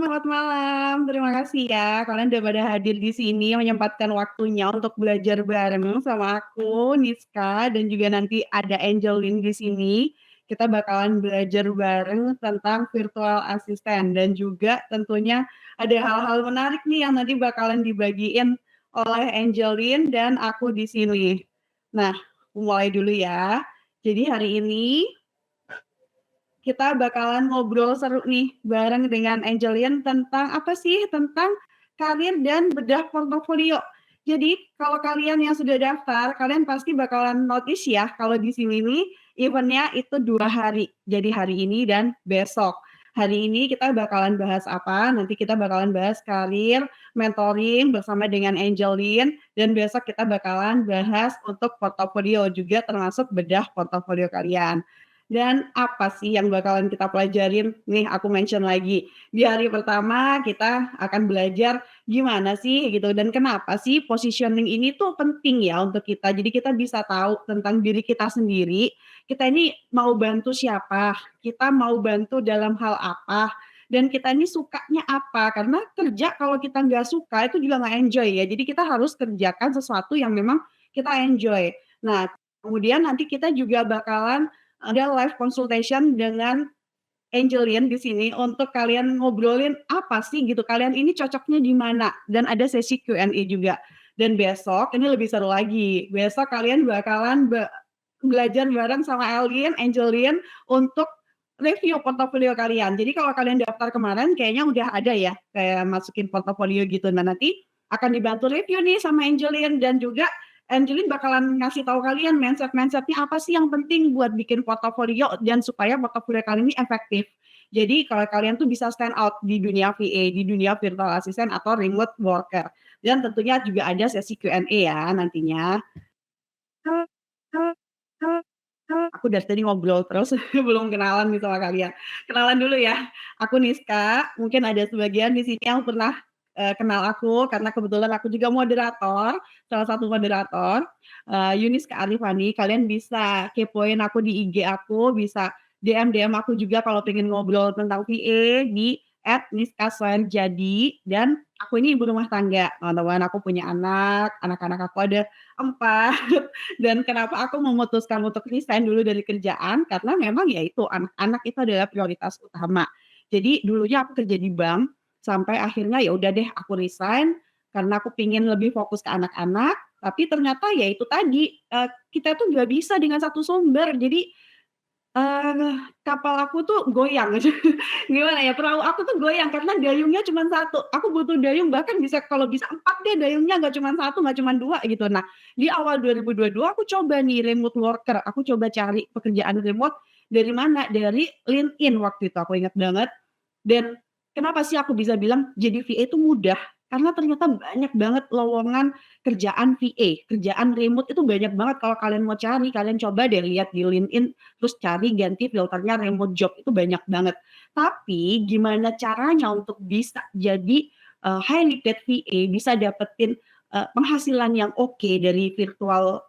selamat malam. Terima kasih ya, kalian udah pada hadir di sini, menyempatkan waktunya untuk belajar bareng sama aku, Niska, dan juga nanti ada Angelin di sini. Kita bakalan belajar bareng tentang virtual assistant dan juga tentunya ada hal-hal menarik nih yang nanti bakalan dibagiin oleh Angelin dan aku di sini. Nah, aku mulai dulu ya. Jadi hari ini kita bakalan ngobrol seru nih bareng dengan Angelin tentang apa sih? Tentang karir dan bedah portofolio. Jadi kalau kalian yang sudah daftar, kalian pasti bakalan notice ya kalau di sini nih event-nya itu 2 hari. Jadi hari ini dan besok. Hari ini kita bakalan bahas apa? Nanti kita bakalan bahas karir, mentoring bersama dengan Angelin dan besok kita bakalan bahas untuk portofolio juga termasuk bedah portofolio kalian. Dan apa sih yang bakalan kita pelajarin? Nih aku mention lagi, di hari pertama kita akan belajar gimana sih gitu dan kenapa sih positioning ini tuh penting ya untuk kita. Jadi kita bisa tahu tentang diri kita sendiri, kita ini mau bantu siapa, kita mau bantu dalam hal apa, dan kita ini sukanya apa. Karena kerja kalau kita nggak suka itu juga nggak enjoy ya. Jadi kita harus kerjakan sesuatu yang memang kita enjoy. Nah, kemudian nanti kita juga bakalan ada live consultation dengan Angelin di sini untuk kalian ngobrolin apa sih gitu, kalian ini cocoknya di mana dan ada sesi Q&A juga. Dan besok ini lebih seru lagi, besok kalian bakalan belajar bareng sama Angelin untuk review portofolio kalian. Jadi kalau kalian daftar kemarin kayaknya udah ada ya, kayak masukin portofolio gitu. Nah nanti akan dibantu review nih sama Angelin dan juga Angelin bakalan ngasih tahu kalian mindset-mindsetnya apa sih yang penting buat bikin portofolio dan supaya portofolio kalian ini efektif. Jadi kalau kalian tuh bisa stand out di dunia VA, di dunia virtual assistant atau remote worker. Dan tentunya juga ada sesi Q&A ya nantinya. Aku dari tadi ngobrol terus belum kenalan nih sama kalian. Kenalan dulu ya, aku Niska, mungkin ada sebagian di sini yang pernah kenal aku karena kebetulan aku juga moderator, salah satu moderator, Yuniska Arifani. Kalian bisa kepoin aku di IG aku, bisa DM aku juga kalau pengen ngobrol tentang VA di @niskaswanjadi. Dan aku ini ibu rumah tangga, teman-teman. Aku punya anak-anak aku ada 4. Dan kenapa aku memutuskan untuk resign dulu dari kerjaan, karena memang ya itu, anak-anak itu adalah prioritas utama. Jadi dulunya aku kerja di bank, sampai akhirnya ya udah deh aku resign, karena aku pengen lebih fokus ke anak-anak, tapi ternyata ya itu tadi, kita tuh nggak bisa dengan satu sumber. Jadi kapal aku tuh goyang, gimana ya, perahu aku tuh goyang karena dayungnya cuman 1, aku butuh dayung bahkan bisa kalau bisa 4 deh dayungnya, nggak cuman 1, nggak cuman 2 gitu. Nah, di awal 2022 aku coba nih remote worker, aku coba cari pekerjaan remote dari mana, dari LinkedIn waktu itu aku ingat banget. Dan kenapa sih aku bisa bilang jadi VA itu mudah, karena ternyata banyak banget lowongan kerjaan VA, kerjaan remote itu banyak banget kalau kalian mau cari, kalian coba deh lihat di LinkedIn, terus cari ganti filternya remote job, itu banyak banget. Tapi gimana caranya untuk bisa jadi, highly paid VA, bisa dapetin, penghasilan yang oke dari virtual,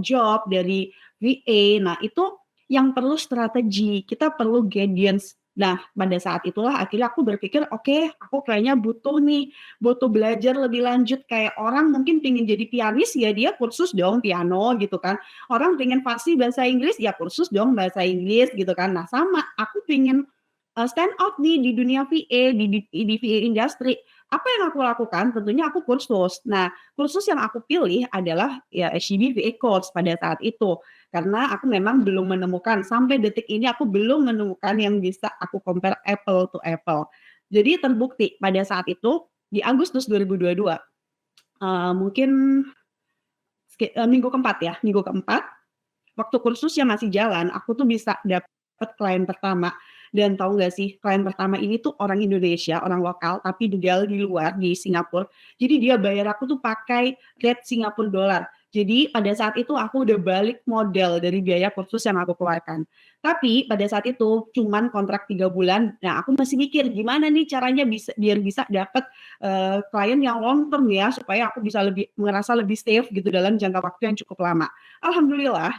job, dari VA. Nah itu yang perlu strategi, kita perlu guidance. Nah, pada saat itulah akhirnya aku berpikir, "Oke, aku kayaknya butuh nih, butuh belajar lebih lanjut." Kayak orang mungkin pengen jadi pianis, ya dia kursus dong piano gitu kan. Orang pengen fasih bahasa Inggris, ya kursus dong bahasa Inggris gitu kan. Nah sama, aku pengen, stand out nih di dunia VA, di VA industry. Apa yang aku lakukan? Tentunya aku kursus. Nah, kursus yang aku pilih adalah ya HCB VA Coach pada saat itu. Karena aku memang belum menemukan, sampai detik ini aku belum menemukan yang bisa aku compare apple to apple. Jadi terbukti pada saat itu di Agustus 2022, mungkin minggu keempat ya, minggu keempat, waktu kursusnya masih jalan, aku tuh bisa dapet klien pertama. Dan tahu nggak sih, klien pertama ini tuh orang Indonesia, orang lokal, tapi tinggal di luar, di Singapura. Jadi dia bayar aku tuh pakai rate Singapura dollar. Jadi pada saat itu aku udah balik modal dari biaya kursus yang aku keluarkan. Tapi pada saat itu cuman kontrak 3 bulan. Nah, aku masih mikir gimana nih caranya biar bisa dapat, klien yang long term ya, supaya aku bisa ngerasa lebih safe gitu dalam jangka waktu yang cukup lama. Alhamdulillah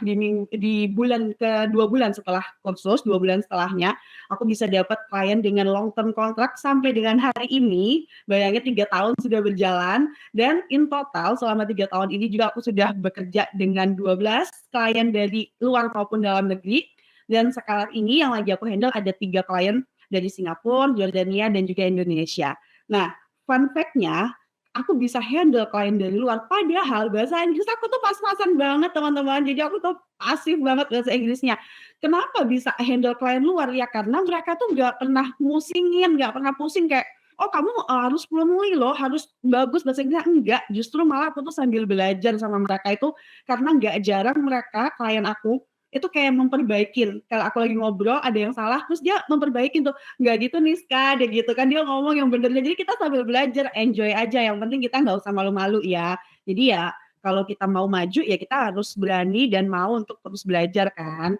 di bulan ke-2 bulan setelah kursus, 2 bulan setelahnya, aku bisa dapat klien dengan long term kontrak sampai dengan hari ini, bayangin 3 tahun sudah berjalan dan in total selama 3 tahun ini juga aku sudah bekerja dengan 12 klien dari luar maupun dalam negeri. Dan sekarang ini yang lagi aku handle ada 3 klien dari Singapura, Jordania, dan juga Indonesia. Nah, fun fact-nya, aku bisa handle klien dari luar, padahal bahasa Inggris aku tuh pas-pasan banget teman-teman. Jadi aku tuh pasif banget bahasa Inggrisnya. Kenapa bisa handle klien luar? Ya karena mereka tuh nggak pernah musingin, nggak pernah pusing kayak, oh kamu harus fluently loh, harus bagus bahasa Inggrisnya. Enggak, justru malah aku tuh sambil belajar sama mereka itu, karena nggak jarang mereka, klien aku, itu kayak memperbaikin, kalau aku lagi ngobrol ada yang salah, terus dia memperbaikin tuh, "Nggak gitu Niska," dia gitu kan, dia ngomong yang benernya. Jadi kita sambil belajar, enjoy aja, yang penting kita nggak usah malu-malu ya. Jadi ya, kalau kita mau maju, ya kita harus berani dan mau untuk terus belajar kan.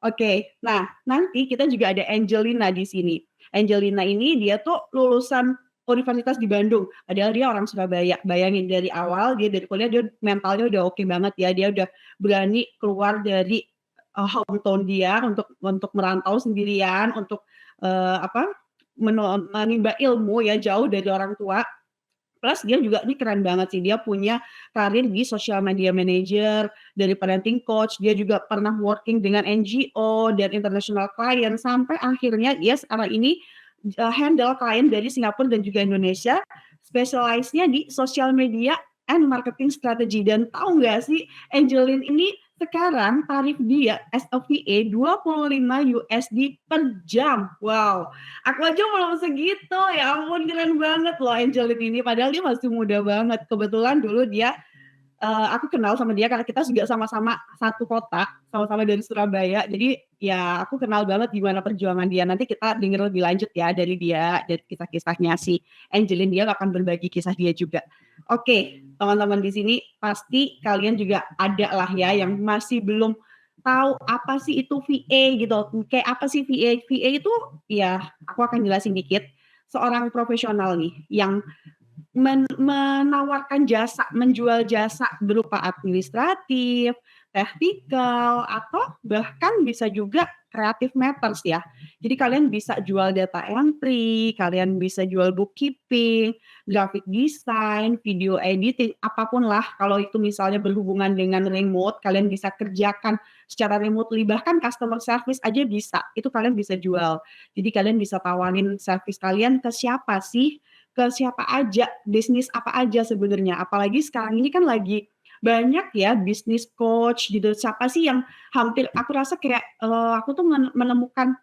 Oke, nah nanti kita juga ada Angelina di sini. Angelina ini dia tuh lulusan universitas di Bandung, padahal dia orang Surabaya. Bayangin dari awal dia dari kuliah dia mentalnya udah oke banget ya, dia udah berani keluar dari, hometown dia untuk merantau sendirian, untuk, apa, menimba ilmu ya jauh dari orang tua. Plus dia juga ini keren banget sih, dia punya karir di social media manager, dari parenting coach, dia juga pernah working dengan NGO dan international client, sampai akhirnya dia sekarang ini, handle klien dari Singapura dan juga Indonesia, specialize-nya di social media and marketing strategy. Dan tahu nggak sih, Angeline ini sekarang tarif dia as a VA $25 per jam. Wow, aku aja belum segitu, ya ampun keren banget loh Angelin ini, padahal dia masih muda banget. Kebetulan dulu dia, aku kenal sama dia karena kita juga sama-sama satu kota, sama-sama dari Surabaya. Jadi ya aku kenal banget gimana perjuangan dia. Nanti kita denger lebih lanjut ya dari dia, dari kisah-kisahnya si Angelin, dia akan berbagi kisah dia juga. Oke, teman-teman di sini pasti kalian juga ada lah ya yang masih belum tahu apa sih itu VA gitu, kayak apa sih VA? VA itu ya aku akan jelasin dikit, seorang profesional nih yang menawarkan jasa, menjual jasa berupa administratif, teknikal, atau bahkan bisa juga creative matters ya. Jadi kalian bisa jual data entry, kalian bisa jual bookkeeping, graphic design, video editing, apapun lah. Kalau itu misalnya berhubungan dengan remote, kalian bisa kerjakan secara remotely, bahkan customer service aja bisa. Itu kalian bisa jual. Jadi kalian bisa tawarin service kalian ke siapa aja, bisnis apa aja sebenarnya. Apalagi sekarang ini kan lagi banyak ya bisnis coach gitu. Siapa sih yang hampir aku rasa kayak aku tuh menemukan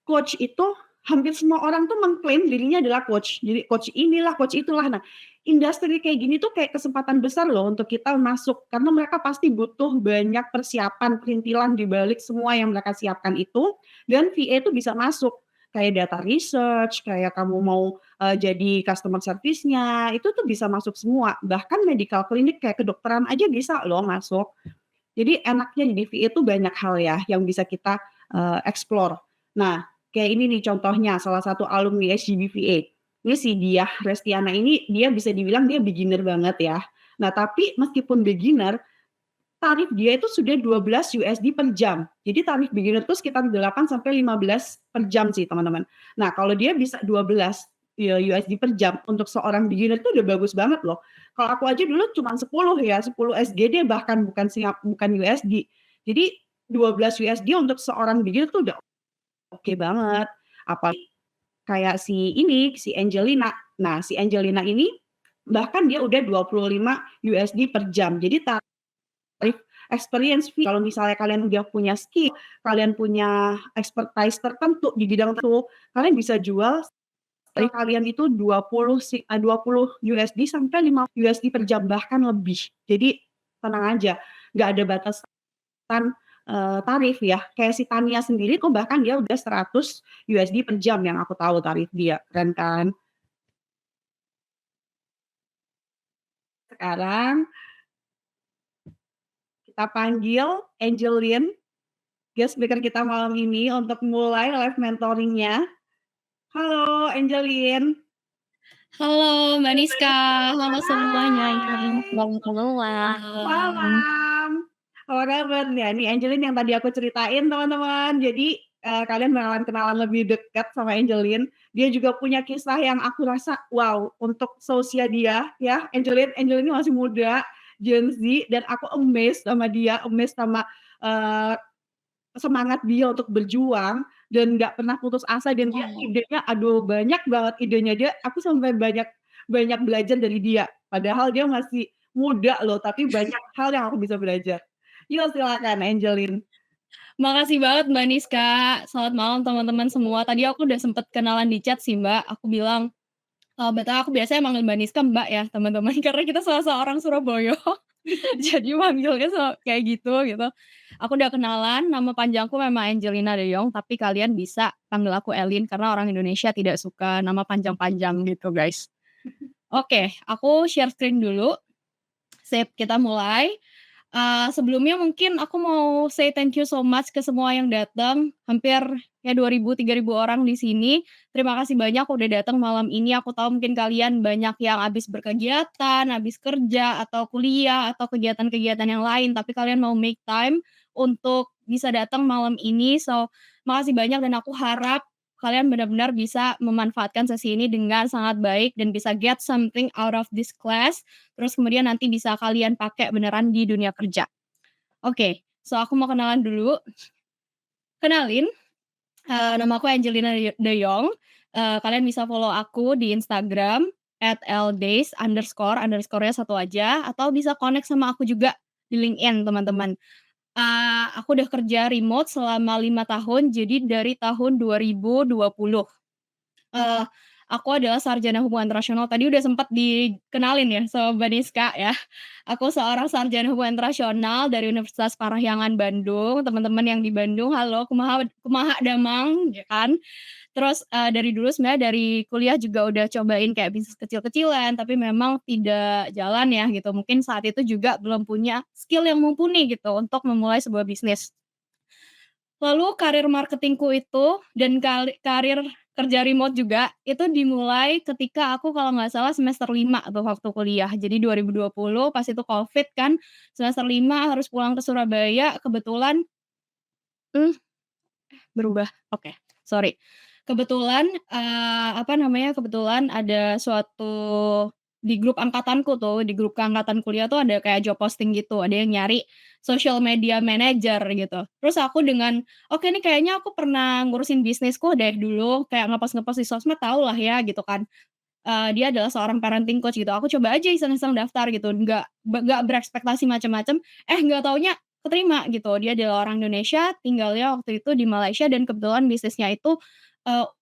coach itu hampir semua orang tuh mengklaim dirinya adalah coach. Jadi coach inilah, coach itulah. Nah, industri kayak gini tuh kayak kesempatan besar loh untuk kita masuk karena mereka pasti butuh banyak persiapan, perintilan di balik semua yang mereka siapkan itu dan VA itu bisa masuk kayak data research, kayak kamu mau jadi customer service-nya, itu tuh bisa masuk semua. Bahkan medical clinic kayak kedokteran aja bisa loh masuk. Jadi enaknya di VA itu banyak hal ya yang bisa kita explore. Nah, kayak ini nih contohnya salah satu alumni SGB VA. Ini si Diah Restiana ini dia bisa dibilang dia beginner banget ya. Nah, tapi meskipun beginner, tarif dia itu sudah $12 per jam. Jadi tarif beginner itu sekitar 8 sampai 15 per jam sih, teman-teman. Nah, kalau dia bisa 12 ya USD per jam untuk seorang beginner itu udah bagus banget loh. Kalau aku aja dulu cuma 10 ya, 10 SGD bahkan bukan USD. Jadi 12 USD untuk seorang beginner itu udah oke banget. Apalagi kayak si Angelina. Nah, si Angelina ini bahkan dia udah $25 per jam. Jadi tarif experience fee kalau misalnya kalian udah punya skill, kalian punya expertise tertentu di bidang tertentu, kalian bisa jual tarif kalian itu 20 USD sampai $5 per jam bahkan lebih. Jadi tenang aja, nggak ada batasan tarif ya. Kayak si Tania sendiri tuh bahkan dia udah $100 per jam yang aku tahu tarif dia, keren kan? Sekarang kita panggil Angeline. guest speaker kita malam ini untuk mulai live mentoring-nya. Halo Angelin. Halo Mbak Niska, halo semuanya yang semua. Malam. Apa kabar? Ya, nih Angelin yang tadi aku ceritain teman-teman. Jadi kalian bakalan kenalan lebih dekat sama Angelin. Dia juga punya kisah yang aku rasa wow untuk seusia dia ya. Angelin ini masih muda, Gen Z, dan aku amazed sama dia, amazed sama semangat dia untuk berjuang dan nggak pernah putus asa dan dia idenya aduh banyak banget idenya dia, aku sampai banyak belajar dari dia. Padahal dia masih muda loh, tapi banyak hal yang aku bisa belajar. Yuk silakan Angelin. Makasih banget Mbak Niska. Selamat malam teman-teman semua. Tadi aku udah sempet kenalan di chat sih Mbak. Aku bilang, betul aku biasanya manggil Mbak Niska Mbak ya teman-teman karena kita sama-sama orang Surabaya. Jadi manggilnya kayak gitu. Aku udah kenalan, nama panjangku memang Angelina De Jong, tapi kalian bisa panggil aku Elin karena orang Indonesia tidak suka nama panjang-panjang gitu guys. Oke, aku share screen dulu. Sip, kita mulai. Sebelumnya mungkin aku mau say thank you so much ke semua yang datang, hampir ya 2.000, 3.000 orang di sini. Terima kasih banyak udah datang malam ini. Aku tahu mungkin kalian banyak yang habis berkegiatan, habis kerja atau kuliah atau kegiatan-kegiatan yang lain, tapi kalian mau make time untuk bisa datang malam ini. So, makasih banyak dan aku harap kalian benar-benar bisa memanfaatkan sesi ini dengan sangat baik dan bisa get something out of this class. Terus kemudian nanti bisa kalian pakai beneran di dunia kerja. Oke, so aku mau kenalan dulu. Kenalin, nama aku Angelina De Jong. Kalian bisa follow aku di Instagram @ldays_, underscore-nya satu aja, atau bisa connect sama aku juga di LinkedIn teman-teman. Aku udah kerja remote selama 5 tahun, jadi dari tahun 2020. Aku adalah sarjana hubungan internasional, tadi udah sempat dikenalin ya sama Mbak Niska ya. Aku seorang sarjana hubungan internasional dari Universitas Parahyangan Bandung, teman-teman yang di Bandung, halo kumaha kumaha damang, ya kan. Terus, dari dulu sebenarnya dari kuliah juga udah cobain kayak bisnis kecil-kecilan, tapi memang tidak jalan ya gitu, mungkin saat itu juga belum punya skill yang mumpuni gitu untuk memulai sebuah bisnis. Lalu karir marketingku itu dan karir kerja remote juga, itu dimulai ketika aku kalau nggak salah semester 5 tuh waktu kuliah. Jadi 2020 pas itu Covid kan, semester 5 harus pulang ke Surabaya, kebetulan mmm, berubah, oke, sorry. Kebetulan, kebetulan ada suatu di grup angkatanku tuh, di grup keangkatan kuliah tuh ada kayak job posting gitu, ada yang nyari social media manager gitu. Terus aku dengan, "Oke nih kayaknya aku pernah ngurusin bisnisku deh dulu, kayak ngepost-ngepost di sosmed tahulah ya," gitu kan. Dia adalah seorang parenting coach gitu, aku coba aja iseng-iseng daftar gitu, nggak berekspektasi macem-macem, nggak taunya keterima gitu. Dia adalah orang Indonesia, tinggalnya waktu itu di Malaysia dan kebetulan bisnisnya itu,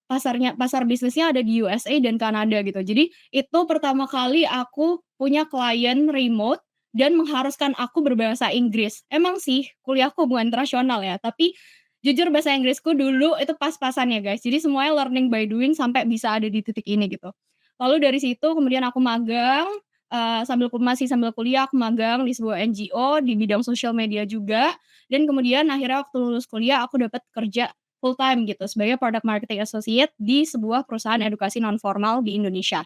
pasar bisnisnya ada di USA dan Kanada gitu. Jadi itu pertama kali aku punya klien remote dan mengharuskan aku berbahasa Inggris. Emang sih kuliahku hubungan internasional ya, tapi jujur bahasa Inggrisku dulu itu pas-pasan ya guys. Jadi semuanya learning by doing sampai bisa ada di titik ini gitu. Lalu dari situ kemudian aku magang, masih sambil kuliah aku magang di sebuah NGO di bidang sosial media juga, dan kemudian akhirnya waktu lulus kuliah aku dapat kerja full time gitu sebagai product marketing associate di sebuah perusahaan edukasi non formal di Indonesia.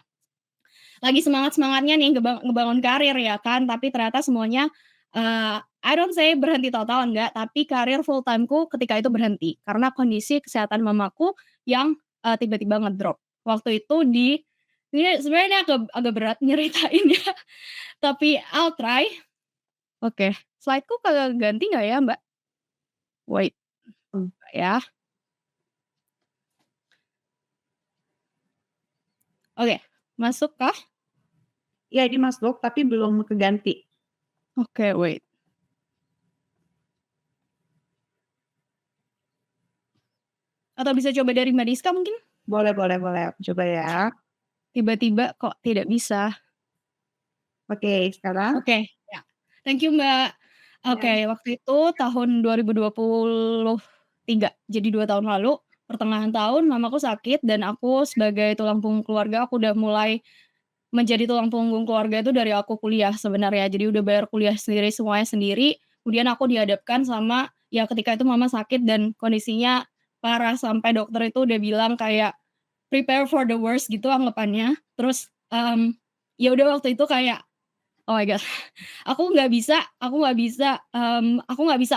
Lagi semangat-semangatnya nih ngebangun karir ya kan, tapi ternyata semuanya, I don't say berhenti total enggak, tapi karir full time-ku ketika itu berhenti karena kondisi kesehatan mamaku yang, tiba-tiba ngedrop. Waktu itu ini sebenarnya ini agak berat nyeritainnya, tapi I'll try. Oke, slide-ku kagak ganti nggak ya, Mbak? Wait, enggak ya. Oke, masuk kah? Ya ini masuk tapi belum keganti. Oke, wait. Atau bisa coba dari Mbak Diska mungkin? Boleh, aku coba ya. Tiba-tiba kok tidak bisa. Oke, sekarang? Oke, ya. Thank you, Mbak. Oke, Ya. waktu itu tahun 2023, jadi 2 tahun lalu, pertengahan tahun mamaku sakit dan aku sebagai tulang punggung keluarga, aku udah mulai menjadi tulang punggung keluarga itu dari aku kuliah sebenarnya. Jadi udah bayar kuliah sendiri, semuanya sendiri, kemudian aku dihadapkan sama ya ketika itu mama sakit dan kondisinya parah sampai dokter itu udah bilang kayak, "Prepare for the worst," gitu anggapannya. Terus, ya udah waktu itu kayak, oh my god, aku nggak bisa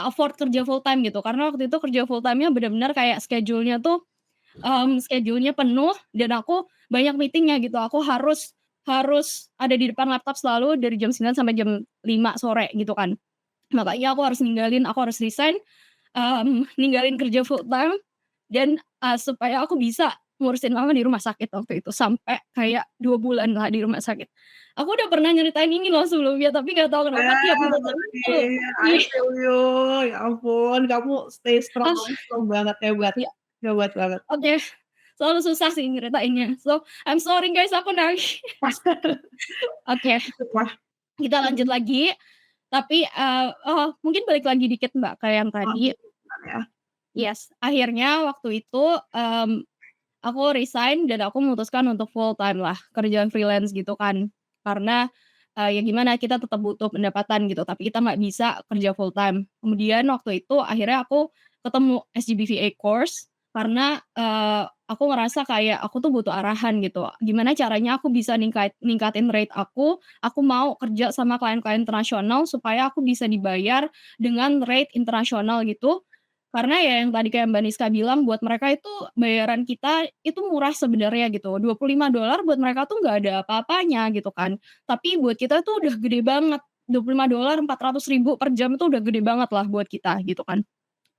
afford kerja full time gitu, karena waktu itu kerja full time-nya bener-bener kayak schedule-nya tuh, schedule-nya penuh dan aku banyak meeting-nya gitu. Aku harus harus ada di depan laptop selalu dari jam 9 sampai jam 5 sore gitu kan. Makanya aku harus resign, ninggalin kerja full time dan, supaya aku bisa ngurusin mama di rumah sakit waktu itu, sampai kayak 2 bulan lah di rumah sakit. Aku udah pernah nyeritain ini loh sebelumnya, tapi nggak tahu kenapa tiap Ah, nyeritain ngerti, itu I ih, feel you, ya ampun kamu stay strong ah, strong banget, hebat iya, hebat banget. oke, selalu susah sih nyeritainnya. So, I'm sorry guys aku nangis. Oke, Wah, kita lanjut mhm, lagi, tapi, mungkin balik lagi dikit Mbak, ke yang oh, tadi. ya, Yes, akhirnya waktu itu, aku resign dan aku memutuskan untuk full time lah, kerja freelance gitu kan. Karena, ya gimana kita tetap butuh pendapatan gitu, tapi kita nggak bisa kerja full time. Kemudian waktu itu akhirnya aku ketemu SGBVA course karena, aku ngerasa kayak aku tuh butuh arahan gitu. Gimana caranya aku bisa ningkatin rate aku mau kerja sama klien-klien internasional supaya aku bisa dibayar dengan rate internasional gitu, karena ya yang tadi kayak Mbak Niska bilang buat mereka itu bayaran kita itu murah sebenarnya gitu, $25 buat mereka tuh nggak ada apa-apanya gitu kan. Tapi buat kita tuh udah gede banget, $25, 400.000 per jam itu udah gede banget lah buat kita gitu kan.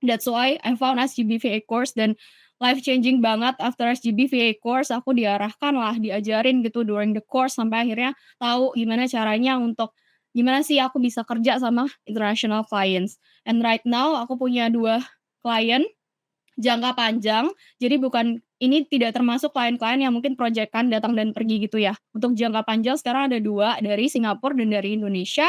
That's why I found SGBVA course dan life changing banget after SGBVA course aku diarahkan lah, diajarin gitu during the course sampai akhirnya tahu gimana caranya untuk gimana sih aku bisa kerja sama international clients. And right now aku punya 2 klien jangka panjang, jadi bukan ini tidak termasuk klien-klien yang mungkin projekan datang dan pergi gitu ya. Untuk jangka panjang sekarang ada 2 dari Singapura dan dari Indonesia,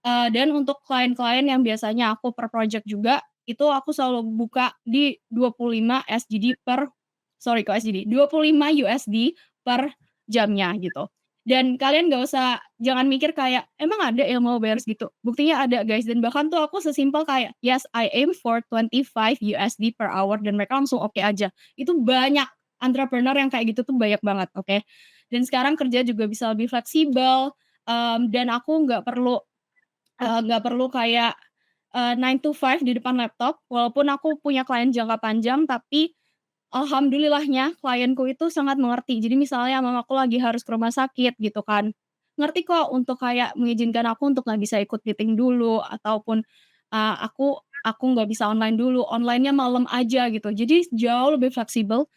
dan untuk klien-klien yang biasanya aku per project juga, itu aku selalu buka di 25 SGD per sorry kok SGD, $25 per jamnya gitu. Dan kalian nggak usah jangan mikir kayak, "Emang ada yang mau bayar segitu?" Buktinya ada guys, dan bahkan tuh aku sesimpel kayak, "Yes, I aim for $25 per hour," dan mereka langsung oke aja. Itu banyak entrepreneur yang kayak gitu tuh banyak banget, oke. Dan sekarang kerja juga bisa lebih fleksibel, dan aku nggak perlu kayak, 9 to 5 di depan laptop, walaupun aku punya klien jangka panjang, tapi alhamdulillahnya klienku itu sangat mengerti. Jadi misalnya mamaku lagi harus ke rumah sakit gitu kan, ngerti kok untuk kayak mengizinkan aku untuk nggak bisa ikut meeting dulu, ataupun, aku nggak bisa online dulu, online-nya malam aja gitu. Jadi jauh lebih fleksibel,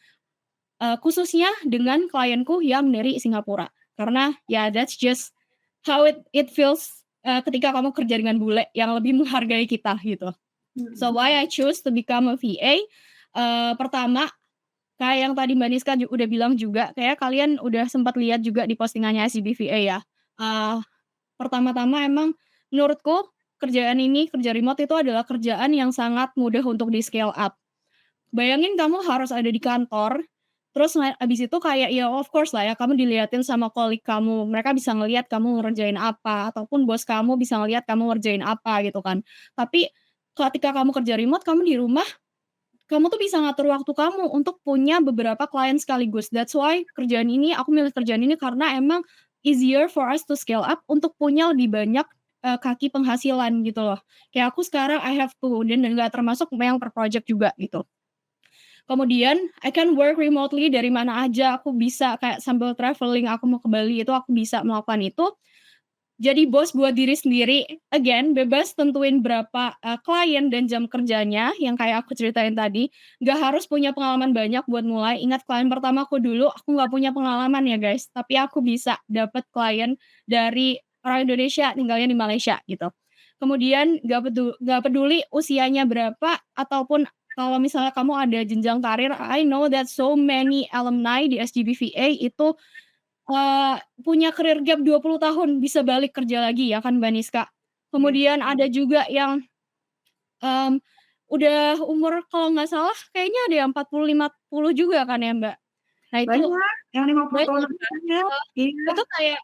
khususnya dengan klienku yang dari Singapura. Karena ya that's just how it feels, ketika kamu kerja dengan bule yang lebih menghargai kita gitu. So mhm, why I choose to become a VA, pertama kayak yang tadi Mbak Niska udah bilang juga, kayak kalian udah sempat lihat juga di postingannya SCBVA ya. Eee, Pertama-tama emang menurutku kerja remote itu adalah kerjaan yang sangat mudah untuk di-scale up. Bayangin kamu harus ada di kantor, terus abis itu kayak ya of course lah ya kamu dilihatin sama colleague kamu, mereka bisa ngelihat kamu ngerjain apa, ataupun bos kamu bisa ngelihat kamu ngerjain apa gitu kan. Tapi ketika kamu kerja remote, kamu di rumah, kamu tuh bisa ngatur waktu kamu untuk punya beberapa klien sekaligus. That's why aku milih kerjaan ini karena emang easier for us to scale up untuk punya lebih banyak, kaki penghasilan gitu loh. Kayak aku sekarang I have 2 dan nggak termasuk yang per project juga gitu. Kemudian I can work remotely dari mana aja, aku bisa kayak sambil traveling, aku mau ke Bali itu aku bisa melakukan itu. Jadi bos buat diri sendiri, again bebas tentuin berapa, klien dan jam kerjanya yang kayak aku ceritain tadi, nggak harus punya pengalaman banyak buat mulai. Ingat klien pertamaku dulu aku nggak punya pengalaman ya guys, tapi aku bisa dapet klien dari orang Indonesia tinggalnya di Malaysia gitu. Kemudian nggak peduli usianya berapa ataupun kalau misalnya kamu ada jenjang karir, I know that so many alumni di SGBVA itu punya career gap 20 tahun, bisa balik kerja lagi ya kan Mbak Niska. iya. Kemudian ada juga yang, mmm, udah umur kalau nggak salah kayaknya ada yang 40, 50 juga kan ya Mbak. Nah itu Banyak yang 50 tahun banyak lebih kan, banyak, iya, itu kayak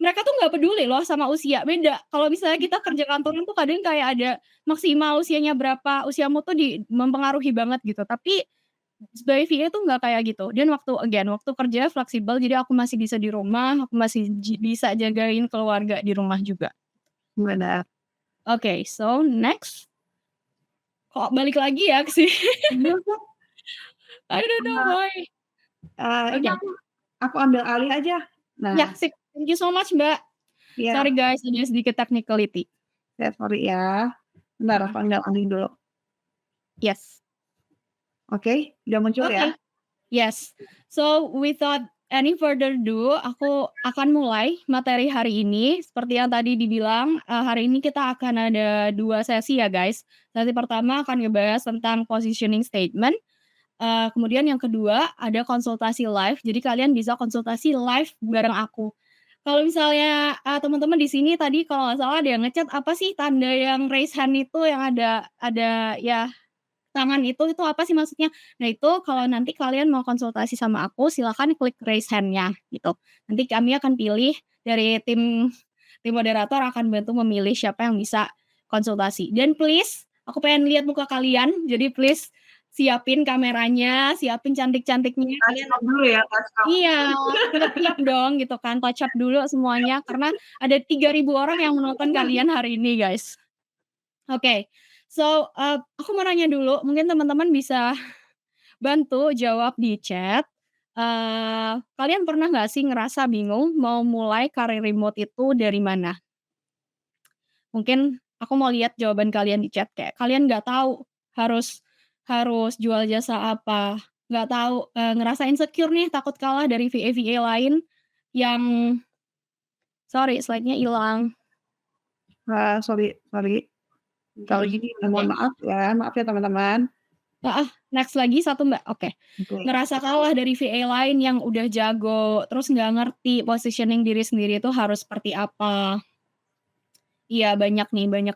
mereka tuh nggak peduli loh sama usia, beda. Kalau misalnya kita kerja kantoran tuh kadang kayak ada maksimal usianya berapa, usiamu tuh mempengaruhi banget gitu. Tapi sebagai VA tuh nggak kayak gitu. Dan waktu kerja fleksibel, jadi aku masih bisa di rumah, aku masih bisa jagain keluarga di rumah juga. Benar. Oke, so next. Kok balik lagi ya ke sini? Iya, Kak. I don't know why. Ini Oke. aku ambil alih aja. Ya, Nah, sip. Thank you so much, Mbak. iya, Sorry guys, ada sedikit technicality. sorry ya. Bentar aku ambil alih dulu. Yes. Oke, udah muncul ya? Okay. Yes. So without any further ado, aku akan mulai materi hari ini. Seperti yang tadi dibilang, hari ini kita akan ada 2 sesi ya guys. Sesi pertama akan ngebahas tentang positioning statement, kemudian yang kedua ada konsultasi live, jadi kalian bisa konsultasi live bareng aku. Kalau misalnya, teman-teman di sini tadi kalau nggak salah ada yang nge-chat, apa sih tanda yang raise hand itu yang ada ya tangan itu apa sih maksudnya? Nah itu kalau nanti kalian mau konsultasi sama aku silakan klik raise hand-nya gitu. Nanti kami akan pilih dari tim moderator akan bantu memilih siapa yang bisa konsultasi. Dan please, aku pengen lihat muka kalian, jadi please siapin kameranya, siapin cantik-cantiknya. Kalian dulu ya, touch up. Iya, nge-clip dong gitu kan, touch up dulu semuanya karena ada 3.000 orang yang menonton kalian hari ini guys. Oke. So, aku mau nanya dulu, mungkin teman-teman bisa bantu jawab di chat, kalian pernah nggak sih ngerasa bingung mau mulai karir remote itu dari mana? Mungkin aku mau lihat jawaban kalian di chat, kayak kalian nggak tahu harus harus jual jasa apa, nggak tahu, ngerasa insecure nih, takut kalah dari VA-VA lain yang sorry slide-nya hilang. Sorry. Kalau gini mohon maaf ya teman-teman. Next lagi 1 Mbak, oke. Oke. Ngerasa kalah dari VA lain yang udah jago, terus nggak ngerti positioning diri sendiri itu harus seperti apa. Iya banyak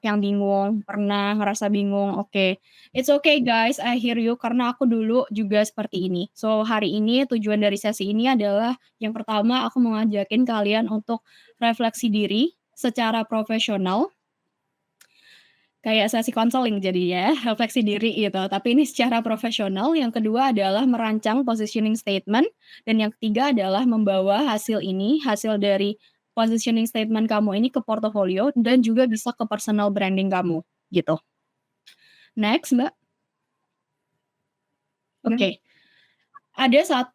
yang bingung, pernah ngerasa bingung, oke. It's okay guys, I hear you, karena aku dulu juga seperti ini. So, hari ini tujuan dari sesi ini adalah yang pertama aku mau ngajakin kalian untuk refleksi diri secara profesional. Kayak sesi konseling jadinya ya, refleksi diri gitu, tapi ini secara profesional. Yang kedua adalah merancang positioning statement, dan yang ketiga adalah membawa hasil dari positioning statement kamu ini ke portofolio dan juga bisa ke personal branding kamu, gitu. Next, Mbak. Oke. Ada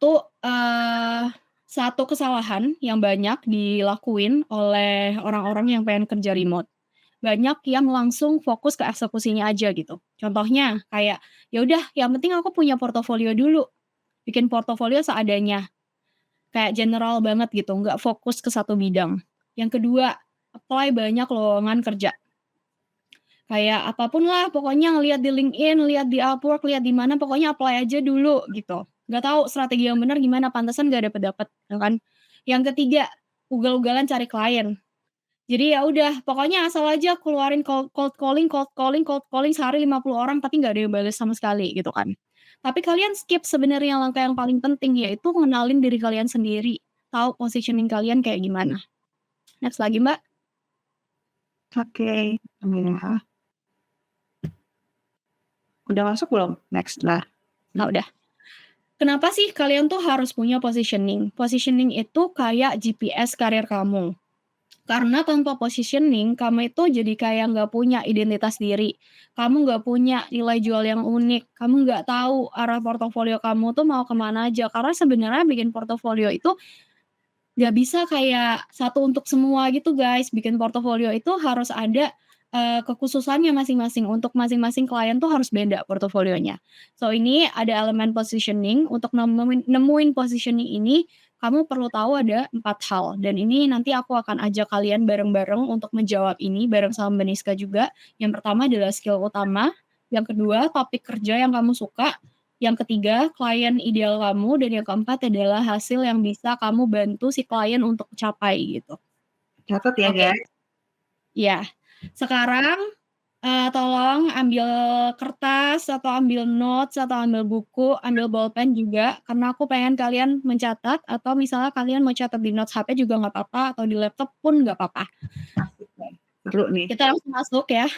satu kesalahan yang banyak dilakuin oleh orang-orang yang pengen kerja remote. Banyak yang langsung fokus ke eksekusinya aja gitu. Contohnya kayak, ya udah yang penting aku punya portofolio dulu, bikin portofolio seadanya, kayak general banget gitu, nggak fokus ke satu bidang. Yang kedua, apply banyak lowongan kerja. Kayak apapun lah, pokoknya ngelihat di LinkedIn, lihat di Upwork, lihat di mana, pokoknya apply aja dulu gitu. Nggak tahu strategi yang benar gimana, pantesan nggak dapet-dapet, ya kan. Yang ketiga, ugal-ugalan cari klien. Jadi ya udah, pokoknya asal aja keluarin cold calling sehari 50 orang tapi nggak ada yang bales sama sekali gitu kan. Tapi kalian skip sebenarnya langkah yang paling penting, yaitu ngenalin diri kalian sendiri, tahu positioning kalian kayak gimana. Next lagi, Mbak. Oke, ya. Udah masuk belum? Next lah. Nah udah. Kenapa sih kalian tuh harus punya positioning? Positioning itu kayak GPS karir kamu. Karena tanpa positioning, kamu itu jadi kayak nggak punya identitas diri, kamu nggak punya nilai jual yang unik, kamu nggak tahu arah portofolio kamu tuh mau kemana aja. Karena sebenarnya bikin portofolio itu nggak bisa kayak satu untuk semua gitu guys, bikin portofolio itu harus ada, kekhususannya masing-masing, untuk masing-masing klien tuh harus beda portofolionya. So ini ada elemen positioning, untuk nemuin positioning ini, kamu perlu tahu ada 4 hal, dan ini nanti aku akan ajak kalian bareng-bareng untuk menjawab ini bareng sama Mbak Niska juga. Yang pertama adalah skill utama, yang kedua topik kerja yang kamu suka, yang ketiga klien ideal kamu, dan yang keempat adalah hasil yang bisa kamu bantu si klien untuk capai gitu. Catat ya, Oke. guys. Iya. Sekarang Tolong ambil kertas atau ambil notes atau ambil buku, ambil bolpen juga, karena aku pengen kalian mencatat atau misalnya kalian mau catat di notes HP juga nggak apa-apa atau di laptop pun nggak apa-apa. Asik nih, seru nih. Kita langsung masuk ya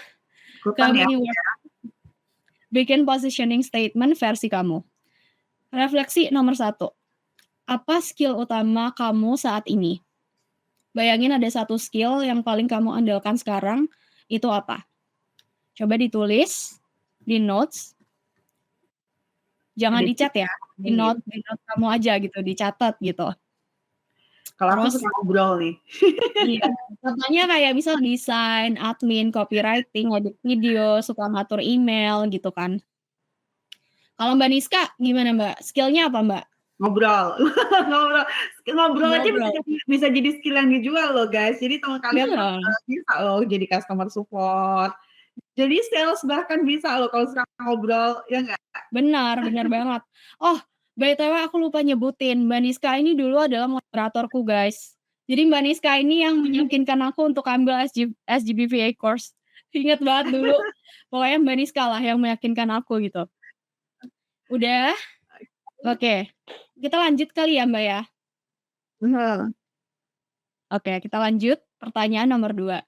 ke Ikutan ya. mini work. Bikin positioning statement versi kamu. Refleksi nomor 1. Apa skill utama kamu saat ini? Bayangin ada satu skill yang paling kamu andalkan sekarang, itu apa? Coba ditulis di notes. Jangan Ada di-chat ya, di nih. note kamu aja gitu, dicatat gitu. Kalau aku Terus suka ngobrol nih. iya, contohnya kayak misal desain, admin, copywriting, edit video, suka ngatur email gitu kan. Kalau Mbak Niska gimana Mbak? Skill-nya apa Mbak? Ngobrol. Ngobrol. Ngobrol aja Ngobrol. bisa jadi skill yang dijual loh guys. Jadi teman kalian tuh Iya. bisa loh jadi customer support. Jadi sales bahkan bisa loh kalau suka ngobrol, ya nggak? Benar banget. Oh, BTW aku lupa nyebutin, Mbak Niska ini dulu adalah moderatorku guys. Jadi Mbak Niska ini yang meyakinkan aku untuk ambil SGBVA course. Ingat banget dulu, pokoknya Mbak Niska lah yang meyakinkan aku gitu. Udah? Oke, kita lanjut kali ya Mbak ya? Bener. Oke, kita lanjut, pertanyaan nomor 2.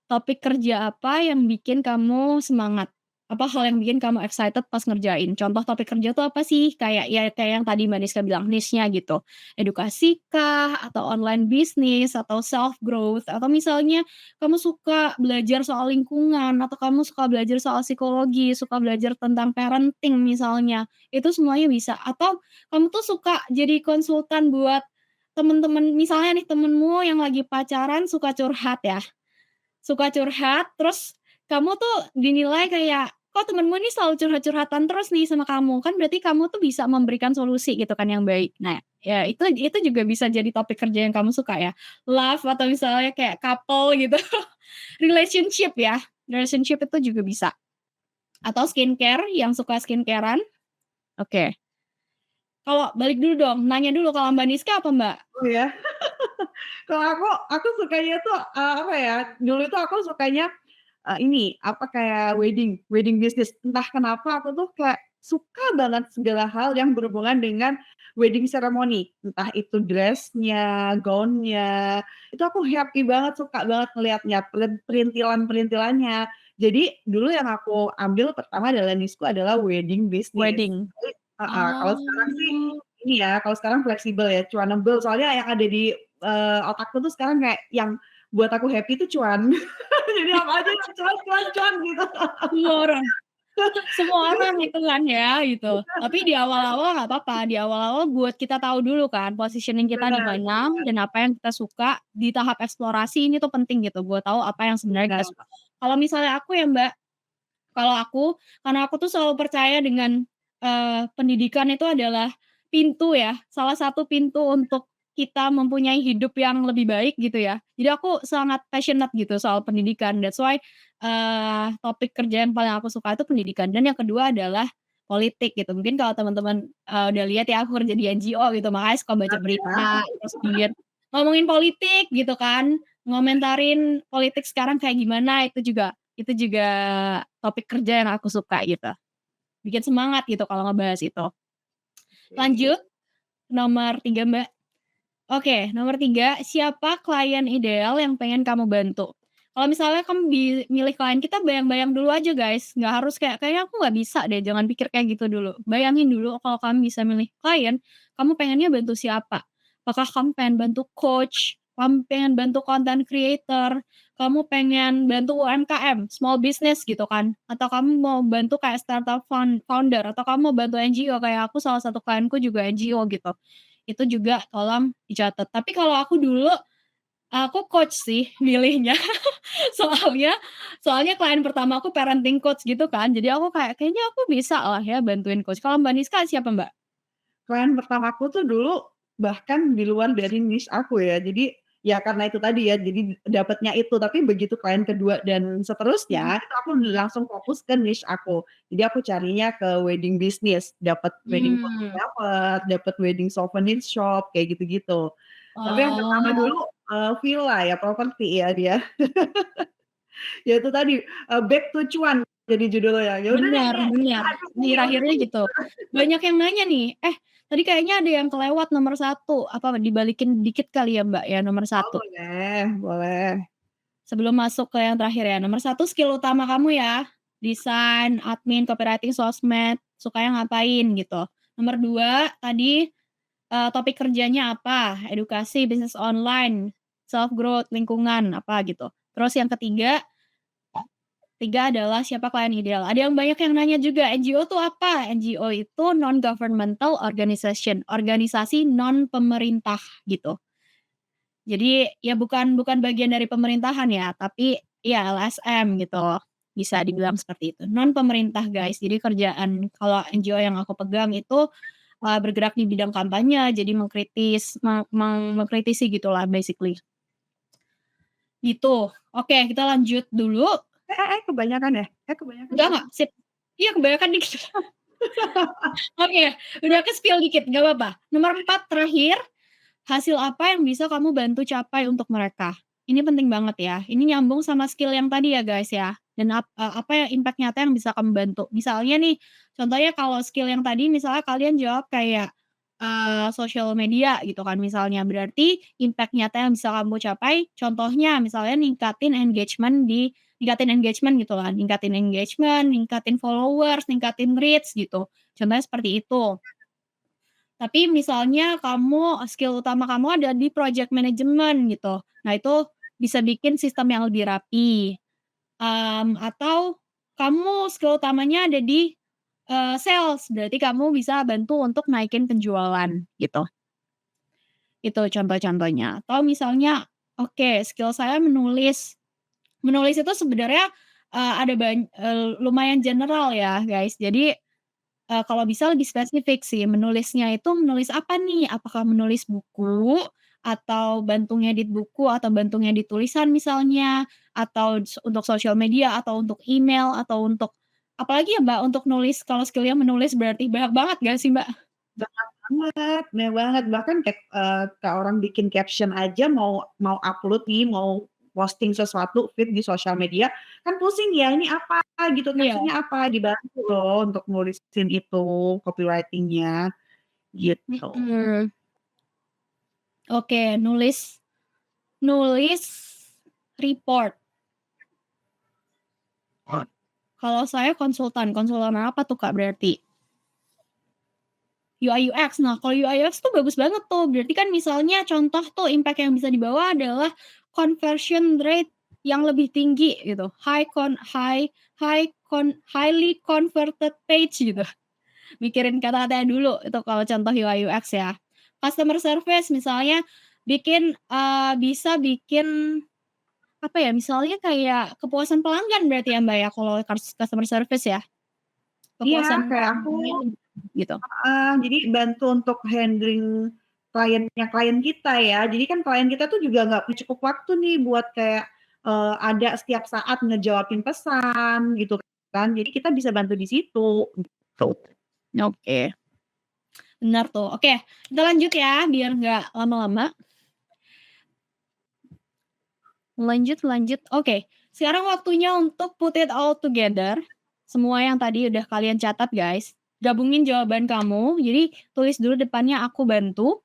Topik kerja apa yang bikin kamu semangat? Apa hal yang bikin kamu excited pas ngerjain? Contoh topik kerja tuh apa sih? Kayak yang tadi Mbak Niska bilang, niche-nya gitu. Edukasi kah? Atau online bisnis? Atau self growth? Atau misalnya kamu suka belajar soal lingkungan? Atau kamu suka belajar soal psikologi? Suka belajar tentang parenting misalnya? Itu semuanya bisa. Atau kamu tuh suka jadi konsultan buat temen-temen, misalnya nih temenmu yang lagi pacaran suka curhat ya. Suka curhat, terus kamu tuh dinilai kayak, "Kok temenmu ini selalu curhat-curhatan terus nih sama kamu?" Kan berarti kamu tuh bisa memberikan solusi gitu kan yang baik. Nah, ya itu juga bisa jadi topik kerja yang kamu suka ya. Love atau misalnya kayak couple gitu, relationship ya, relationship itu juga bisa. Atau skincare, yang suka skincare-an, oke. Kalau balik dulu dong, nanya dulu kalau Mbak Niska apa, Mbak? Oh ya? Kalau aku sukanya tuh, apa ya, dulu itu aku sukanya, ini, apa, kayak wedding wedding business. Entah kenapa aku tuh kayak suka banget segala hal yang berhubungan dengan wedding ceremony. Entah itu dress-nya, gown-nya, itu aku happy banget, suka banget ngelihatnya, perintilan-perintilannya. Jadi dulu yang aku ambil pertama adalah niche-ku adalah wedding business. Wedding. Jadi heeh, kalau sekarang sih Oh. ini ya, kalau sekarang fleksibel ya, cuanable. Soalnya yang ada di, otakku tuh sekarang kayak yang buat aku happy itu cuan. Jadi apa aja yang cuan cuan cuan gitu. Semua orang semua orang itu kan ya, gitu. Tapi di awal-awal nggak apa-apa, di awal-awal buat kita tahu dulu kan positioning kita di Benar mana dan apa yang kita suka, di tahap eksplorasi ini tuh penting gitu, buat tahu apa yang sebenarnya kita benar. suka. Kalau misalnya aku ya Mbak, kalau aku, karena aku tuh selalu percaya dengan, pendidikan itu adalah pintu ya, salah satu pintu untuk kita mempunyai hidup yang lebih baik gitu ya. Jadi aku sangat passionate gitu soal pendidikan, that's why, topik kerja yang paling aku suka itu pendidikan dan yang kedua adalah politik gitu. Mungkin kalau teman-teman, udah lihat ya aku kerja di NGO gitu, makanya suka baca Ya, berita, terus kemudian ngomongin politik gitu kan, ngomentarin politik sekarang kayak gimana, itu juga topik kerja yang aku suka gitu, bikin semangat gitu kalau ngebahas itu. oke. Lanjut, nomor 3 Mbak. Oke, nomor 3, siapa klien ideal yang pengen kamu bantu? Kalau misalnya kamu milih klien, kita bayang-bayang dulu aja guys, nggak harus kayak, "Kayaknya aku nggak bisa deh," jangan pikir kayak gitu dulu. Bayangin dulu kalau kamu bisa milih klien, kamu pengennya bantu siapa? Apakah kamu pengen bantu coach, kamu pengen bantu content creator, kamu pengen bantu UMKM, small business gitu kan, atau kamu mau bantu kayak startup founder, atau kamu mau bantu NGO kayak aku salah satu klienku juga NGO gitu. Itu juga tolong dicatat. Tapi kalau aku dulu, aku coach sih milihnya. Soalnya soalnya klien pertama aku parenting coach gitu kan, jadi aku kayak, "Kayaknya aku bisa lah ya bantuin coach." Kalau Mbak Niska siapa, Mbak? Klien pertamaku tuh dulu bahkan di luar dari niche aku ya. Jadi ya karena itu tadi ya, jadi dapatnya itu. Tapi begitu klien kedua dan Mhm. seterusnya, itu aku langsung fokus ke niche aku. Jadi aku carinya ke wedding business, dapat wedding Mmm. photographer, dapat wedding souvenir shop, kayak gitu-gitu. Tapi yang pertama Oh. dulu, villa ya, properti ya dia. Ya itu tadi, Back to Cuan jadi judulnya ya. Ya udah deh Benar ini benar, aduh di ya udah akhirnya deh. gitu. Banyak yang nanya nih, tadi kayaknya ada yang kelewat nomor 1, apa dibalikin dikit kali ya, Mbak, ya nomor Oh 1? boleh boleh. Sebelum masuk ke yang terakhir ya, nomor 1 skill utama kamu ya, desain, admin, copywriting, sosmed, sukanya ngapain gitu. Nomor 2 tadi, topik kerjanya apa, edukasi, bisnis online, self growth, lingkungan, apa gitu. Terus yang ketiga adalah siapa klien ideal. Ada yang banyak yang nanya juga, NGO tuh apa? NGO itu non governmental organization, organisasi non pemerintah gitu. Jadi ya bukan bukan bagian dari pemerintahan ya, tapi ya LSM gitu, bisa dibilang seperti itu. Non pemerintah guys, jadi kerjaan kalau NGO yang aku pegang itu, bergerak di bidang kampanye, jadi mengkritis mengkritisi gitulah basically. Gitu. Oke, kita lanjut dulu. Kebanyakan ya? Kebanyakan Enggak ya? enggak, sip. Iya kebanyakan dikit. Oke, udah ke-spill dikit, nggak apa-apa. Nomor 4 terakhir, hasil apa yang bisa kamu bantu capai untuk mereka? Ini penting banget ya, ini nyambung sama skill yang tadi ya guys ya, dan apa ya impact nyata yang bisa kamu bantu. Misalnya nih, contohnya kalau skill yang tadi misalnya kalian jawab kayak, sosial media gitu kan misalnya, berarti impact nyata yang bisa kamu capai, contohnya misalnya ningkatin engagement gitu kan, ningkatin engagement, ningkatin followers, ningkatin reach gitu, contohnya seperti itu. Tapi misalnya kamu skill utama kamu ada di project management gitu. Nah itu bisa bikin sistem yang lebih rapi, atau kamu skill utamanya ada di, sales, berarti kamu bisa bantu untuk naikin penjualan gitu. Itu contoh-contohnya. Atau misalnya, oke skill saya menulis. Menulis itu sebenarnya, lumayan general ya guys. Jadi kalau bisa lebih spesifik sih, menulisnya itu menulis apa nih? Apakah menulis buku, atau bantu ngedit buku, atau bantu ngedit tulisan misalnya, atau untuk sosial media, atau untuk email, atau untuk apalagi ya, Mbak, untuk nulis kalau skill-nya menulis berarti banyak banget nggak sih, Mbak? Banyak banget, bahkan kayak, kayak orang bikin caption aja mau mau upload nih, mau posting sesuatu feed di sosial media, kan pusing ya, ini apa gitu, Iya, caption-nya apa, dibantu loh untuk nulisin itu, copywriting-nya, gitu. mhm. Oke, nulis nulis report. Kalau saya konsultan, konsultan apa tuh, Kak, berarti? UI UX. Nah, kalau UI UX tuh bagus banget tuh. Berarti kan misalnya contoh tuh impact yang bisa dibawa adalah conversion rate yang lebih tinggi gitu, highly converted page gitu. Mikirin kata-katanya dulu itu kalau contoh UI UX ya. Customer service misalnya bisa bikin apa ya, misalnya kayak kepuasan pelanggan berarti ya, Mbak, ya, kalau customer service ya? Iya, Kepuasan kayak aku pelanggannya gitu. jadi bantu untuk handling kliennya klien kita ya. Jadi kan klien kita tuh juga nggak punya cukup waktu nih buat kayak, ada setiap saat ngejawabin pesan gitu kan. Jadi kita bisa bantu di situ, gitu. Oke, benar tuh. Oke, kita lanjut ya biar nggak lama-lama. Lanjut lanjut. Oke, sekarang waktunya untuk put it all together. Semua yang tadi udah kalian catat guys. Gabungin jawaban kamu. Jadi tulis dulu depannya aku bantu.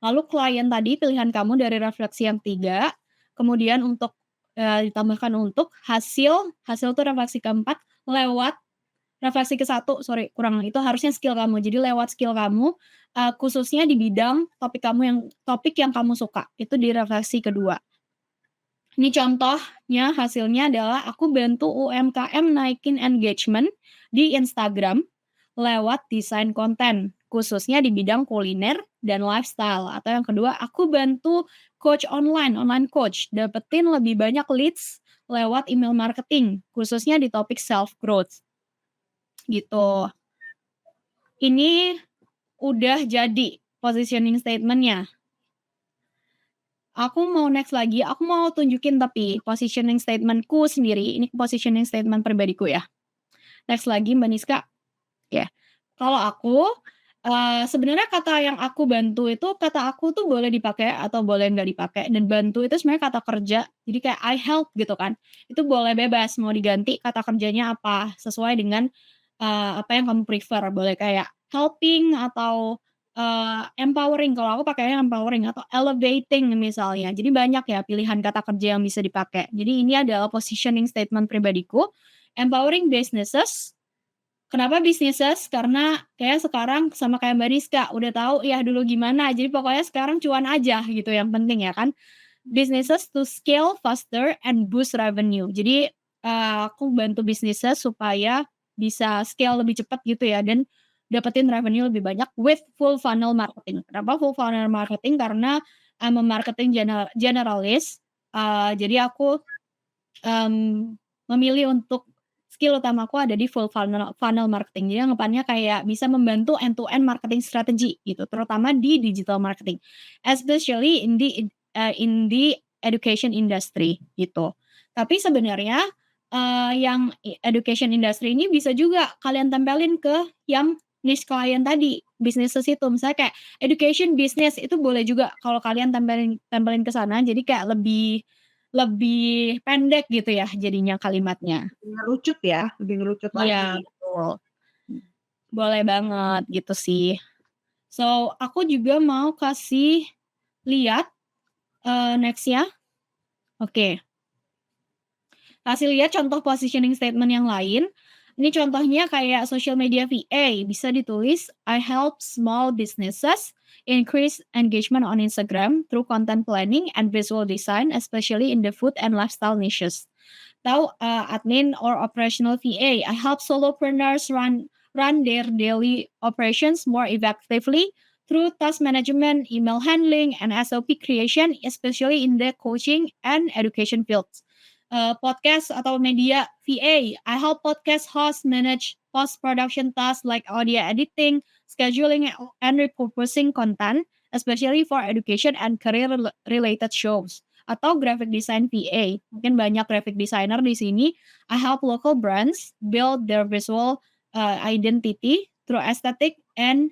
Lalu klien tadi pilihan kamu dari refleksi yang 3. Kemudian untuk ditambahkan untuk hasil, hasil tuh refleksi keempat lewat refleksi ke-1, sorry kurang, itu harusnya skill kamu. Jadi lewat skill kamu, khususnya di bidang topik yang kamu suka, itu di refleksi kedua. Ini contohnya hasilnya adalah aku bantu UMKM naikin engagement di Instagram lewat desain konten, khususnya di bidang kuliner dan lifestyle. Atau yang kedua, aku bantu coach online coach, dapetin lebih banyak leads lewat email marketing, khususnya di topik self growth, gitu. Ini udah jadi positioning statement-nya. Aku mau next lagi, aku mau tunjukin tapi positioning statement-ku sendiri, ini positioning statement pribadiku ya. Next lagi Mbak Niska, ya. Kalau aku, Sebenarnya kata yang aku bantu itu, kata aku tuh boleh dipakai atau boleh nggak dipakai, dan bantu itu sebenarnya kata kerja, jadi kayak I help gitu kan, itu boleh bebas mau diganti kata kerjanya apa, sesuai dengan, apa yang kamu prefer, boleh kayak helping atau, empowering, kalau aku pakainya empowering atau elevating misalnya. Jadi banyak ya pilihan kata kerja yang bisa dipakai. Jadi ini adalah positioning statement pribadiku, empowering businesses. Kenapa businesses? Karena kayak sekarang sama kayak Mbak Rizka, udah tahu ya dulu gimana, jadi pokoknya sekarang cuan aja gitu yang penting ya kan. Businesses to scale faster and boost revenue. Jadi, aku bantu businesses supaya bisa scale lebih cepat gitu ya dan dapetin revenue lebih banyak with full funnel marketing. Kenapa full funnel marketing? Karena I'm a marketing generalist, jadi aku memilih untuk skill utamaku ada di full funnel funnel marketing. Jadi anggapannya kayak bisa membantu end to end marketing strategy gitu, terutama di digital marketing, especially in the education industry gitu. Tapi sebenarnya, yang education industry ini bisa juga kalian tempelin ke yang niche klien tadi, businesses itu. Misalnya kayak education business itu boleh juga kalau kalian tempelin tempelin ke sana, jadi kayak lebih lebih pendek gitu ya jadinya kalimatnya. Lebih ngerucut ya, lebih ngerucut Iya, lagi. betul. Boleh banget gitu sih. So, aku juga mau kasih lihat, next-nya. Oke, kasih lihat contoh positioning statement yang lain. Ini contohnya kayak social media VA, bisa ditulis, "I help small businesses increase engagement on Instagram through content planning and visual design, especially in the food and lifestyle niches." Atau, admin or operational VA, I help solopreneurs run their daily operations more effectively through task management, email handling, and SOP creation, especially in the coaching and education fields. Podcast atau media VA, I help podcast hosts manage post-production tasks like audio editing, scheduling, and repurposing content, especially for education and career related shows. Atau graphic design VA, mungkin banyak graphic designer di sini. I help local brands build their visual, identity through aesthetic and,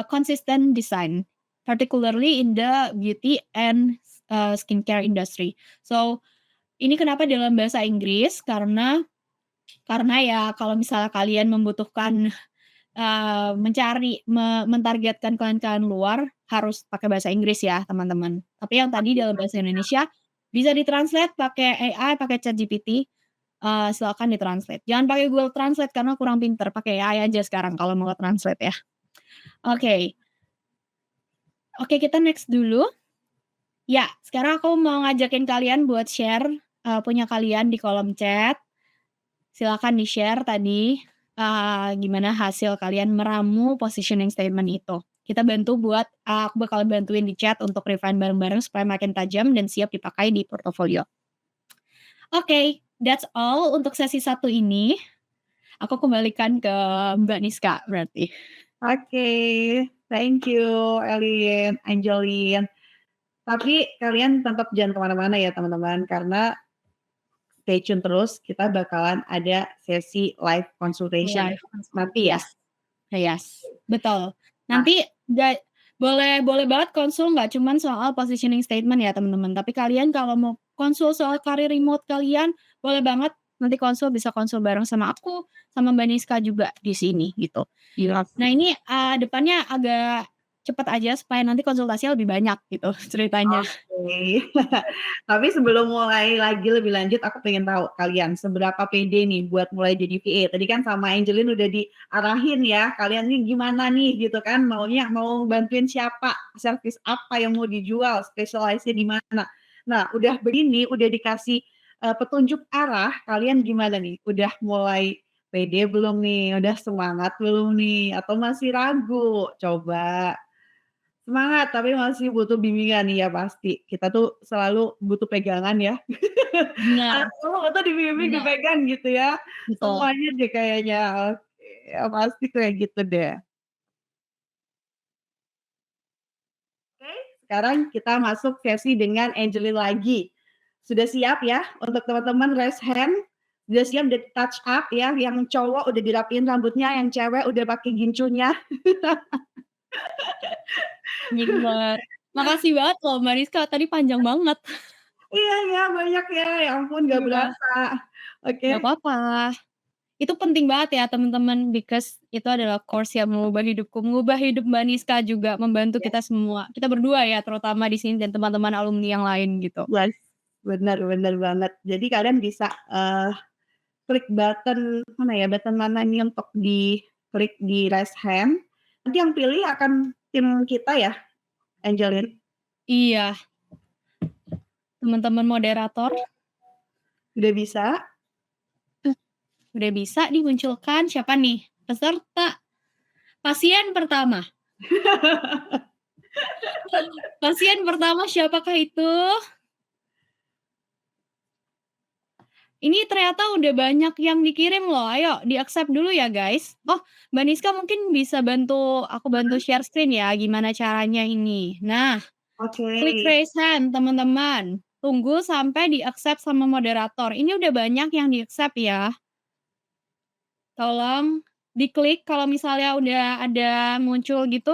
consistent design, particularly in the beauty and, skincare industry. So, ini kenapa dalam bahasa Inggris, karena ya kalau misalnya kalian membutuhkan, mentargetkan klien-klien luar, harus pakai bahasa Inggris ya teman-teman. Tapi yang tadi dalam bahasa Indonesia, bisa di-translate pakai AI, pakai ChatGPT, silakan di-translate. Jangan pakai Google Translate karena kurang pinter, pakai AI aja sekarang kalau mau translate ya. Oke. Oke, kita next dulu. Ya, sekarang aku mau ngajakin kalian buat share, punya kalian di kolom chat. Silakan di-share tadi, gimana hasil kalian meramu positioning statement itu. Kita bantu buat aku bakal bantuin di chat untuk refine bareng-bareng supaya makin tajam dan siap dipakai di portofolio. Oke, that's all untuk sesi 1 ini. Aku kembalikan ke Mbak Niska berarti. Oke, thank you Elin, Angelin. Tapi kalian tetap jangan kemana-mana ya teman-teman, karena stay tune terus, kita bakalan ada sesi live consultation Live. nanti ya. Yes. Yes, betul. Nah, Nanti boleh boleh banget konsul nggak cuman soal positioning statement ya teman-teman, tapi kalian kalau mau konsul soal karir remote kalian, boleh banget nanti bisa konsul bareng sama aku, sama Mbak Niska juga di sini gitu. iya. Nah ini, depannya agak cepet aja supaya nanti konsultasinya lebih banyak gitu ceritanya. Oke. Tapi sebelum mulai lagi lebih lanjut, aku pengen tahu kalian seberapa pede nih buat mulai jadi VA. Tadi kan sama Angelin udah diarahin ya, kalian nih gimana nih gitu kan, mau bantuin siapa, service apa yang mau dijual, spesialisnya di mana. Nah, udah begini, udah dikasih, petunjuk arah, kalian gimana nih? Udah mulai pede belum nih? Udah semangat belum nih? Atau masih ragu? Coba. Semangat, tapi masih butuh bimbingan, iya pasti. Kita tuh selalu butuh pegangan ya. Benar, Atau dibimbing, benar, dipegang gitu ya. betul. Semuanya deh kayaknya. Oke, ya pasti kayak gitu deh. Oke, sekarang kita masuk sesi dengan Angelin lagi. Sudah siap ya untuk teman-teman raise hand? Sudah siap di touch up ya, yang cowok udah dirapiin rambutnya, yang cewek udah pakai gincunya. Anjing banget. Makasih banget loh Mbak Rizka, tadi panjang banget. Iya iya, banyak ya, ya ampun nggak Iya. berasa. Oke. Nggak apa-apa. Itu penting banget ya teman-teman, because itu adalah course yang mengubah hidupku, mengubah hidup Mbak Niska juga, membantu Iya. kita semua. Kita berdua ya terutama di sini dan teman-teman alumni yang lain gitu. Yes, bener bener banget. Jadi kalian bisa, klik button mana ya, button mana nih untuk diklik di raise hand, nanti yang pilih akan tim kita ya, Angelin? Iya, teman-teman moderator. Udah bisa? Udah bisa dimunculkan siapa nih peserta pasien pertama. Pasien pertama siapakah itu? Ini ternyata udah banyak yang dikirim loh, ayo di-accept dulu ya guys. Oh, Mbak Niska mungkin bisa bantu aku bantu share screen ya, gimana caranya ini. Nah, Oke. klik raise hand teman-teman. Tunggu sampai di-accept sama moderator. Ini udah banyak yang di-accept ya. Tolong diklik kalau misalnya udah ada muncul gitu,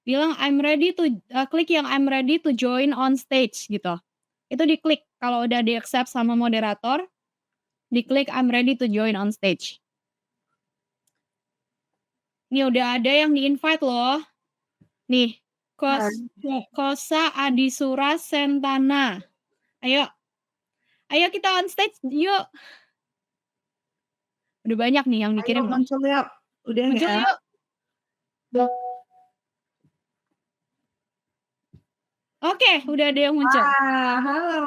bilang I'm ready to klik yang I'm ready to join on stage gitu. Itu diklik kalau udah di-accept sama moderator. Diklik I'm ready to join on stage. Ini udah ada yang di-invite loh. Nih, Kosa Adisura Sentana. Ayo. Ayo kita on stage yuk. Udah banyak nih yang Ayo dikirim loh. muncul yuk. Udah Muncul ya? yuk. Oke, udah ada yang muncul. Wah, halo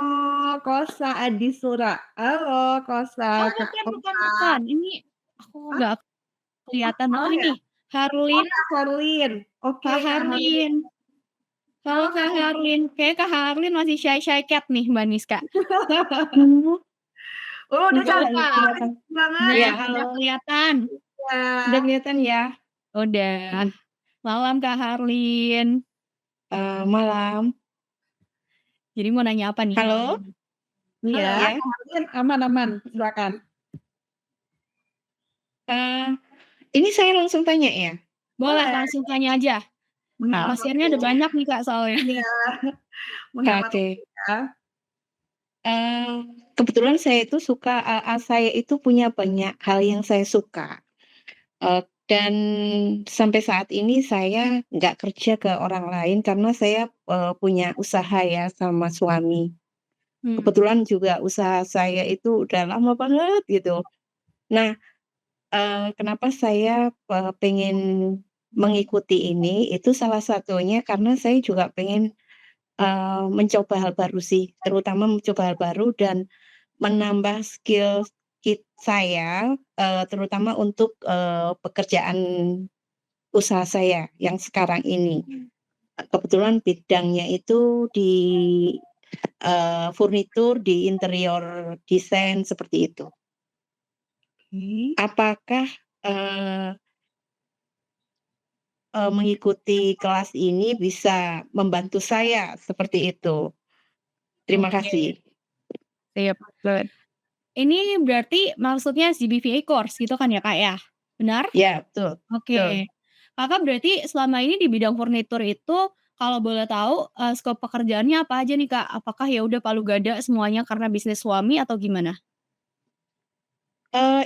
Kosa Adisura. Halo Kosa, Oh, bukan. Ini aku Hah? nggak kelihatan. Oh, Oh ya? ini Oh Harlin. Kak Herlin. Oke Kak Kak Herlin. Harlin. Halo Kak Harlin. Kayaknya Kak Harlin masih shy cat nih Mbak Niska. Oh udah Muncul cantik nggak? banget. Nah, Iya, udah halo. kelihatan. Ya. Udah kelihatan ya? Udah. Malam Kak Harlin. Malam. Jadi mau nanya apa nih? Halo? Iya, Ya. Kak Herlin aman-aman, silakan. Ini saya langsung tanya ya? Boleh, Boleh. langsung tanya aja. Menghemat Pasiennya ada waktu. banyak nih Kak soalnya. Iya. Menghemat Oke. waktu ya. Kebetulan saya itu suka saya itu punya banyak hal yang saya suka. Dan sampai saat ini saya nggak kerja ke orang lain karena saya, punya usaha ya sama suami. Kebetulan juga usaha saya itu udah lama banget gitu. Nah, kenapa saya, pengen mengikuti ini, itu salah satunya karena saya juga pengen, mencoba hal baru sih, terutama mencoba hal baru dan menambah skill saya, terutama untuk, pekerjaan usaha saya yang sekarang ini. Kebetulan bidangnya itu di, furnitur, di interior desain, seperti itu. Apakah, eee mengikuti kelas ini bisa membantu saya, seperti itu. Terima Oke. kasih. Sip. Ini berarti maksudnya CBVA course gitu kan ya Kak ya? Benar? Ya, betul betul. Oke. Kakak berarti selama ini di bidang furnitur itu kalau boleh tahu, skop pekerjaannya apa aja nih Kak? Apakah ya udah palu gada semuanya karena bisnis suami atau gimana?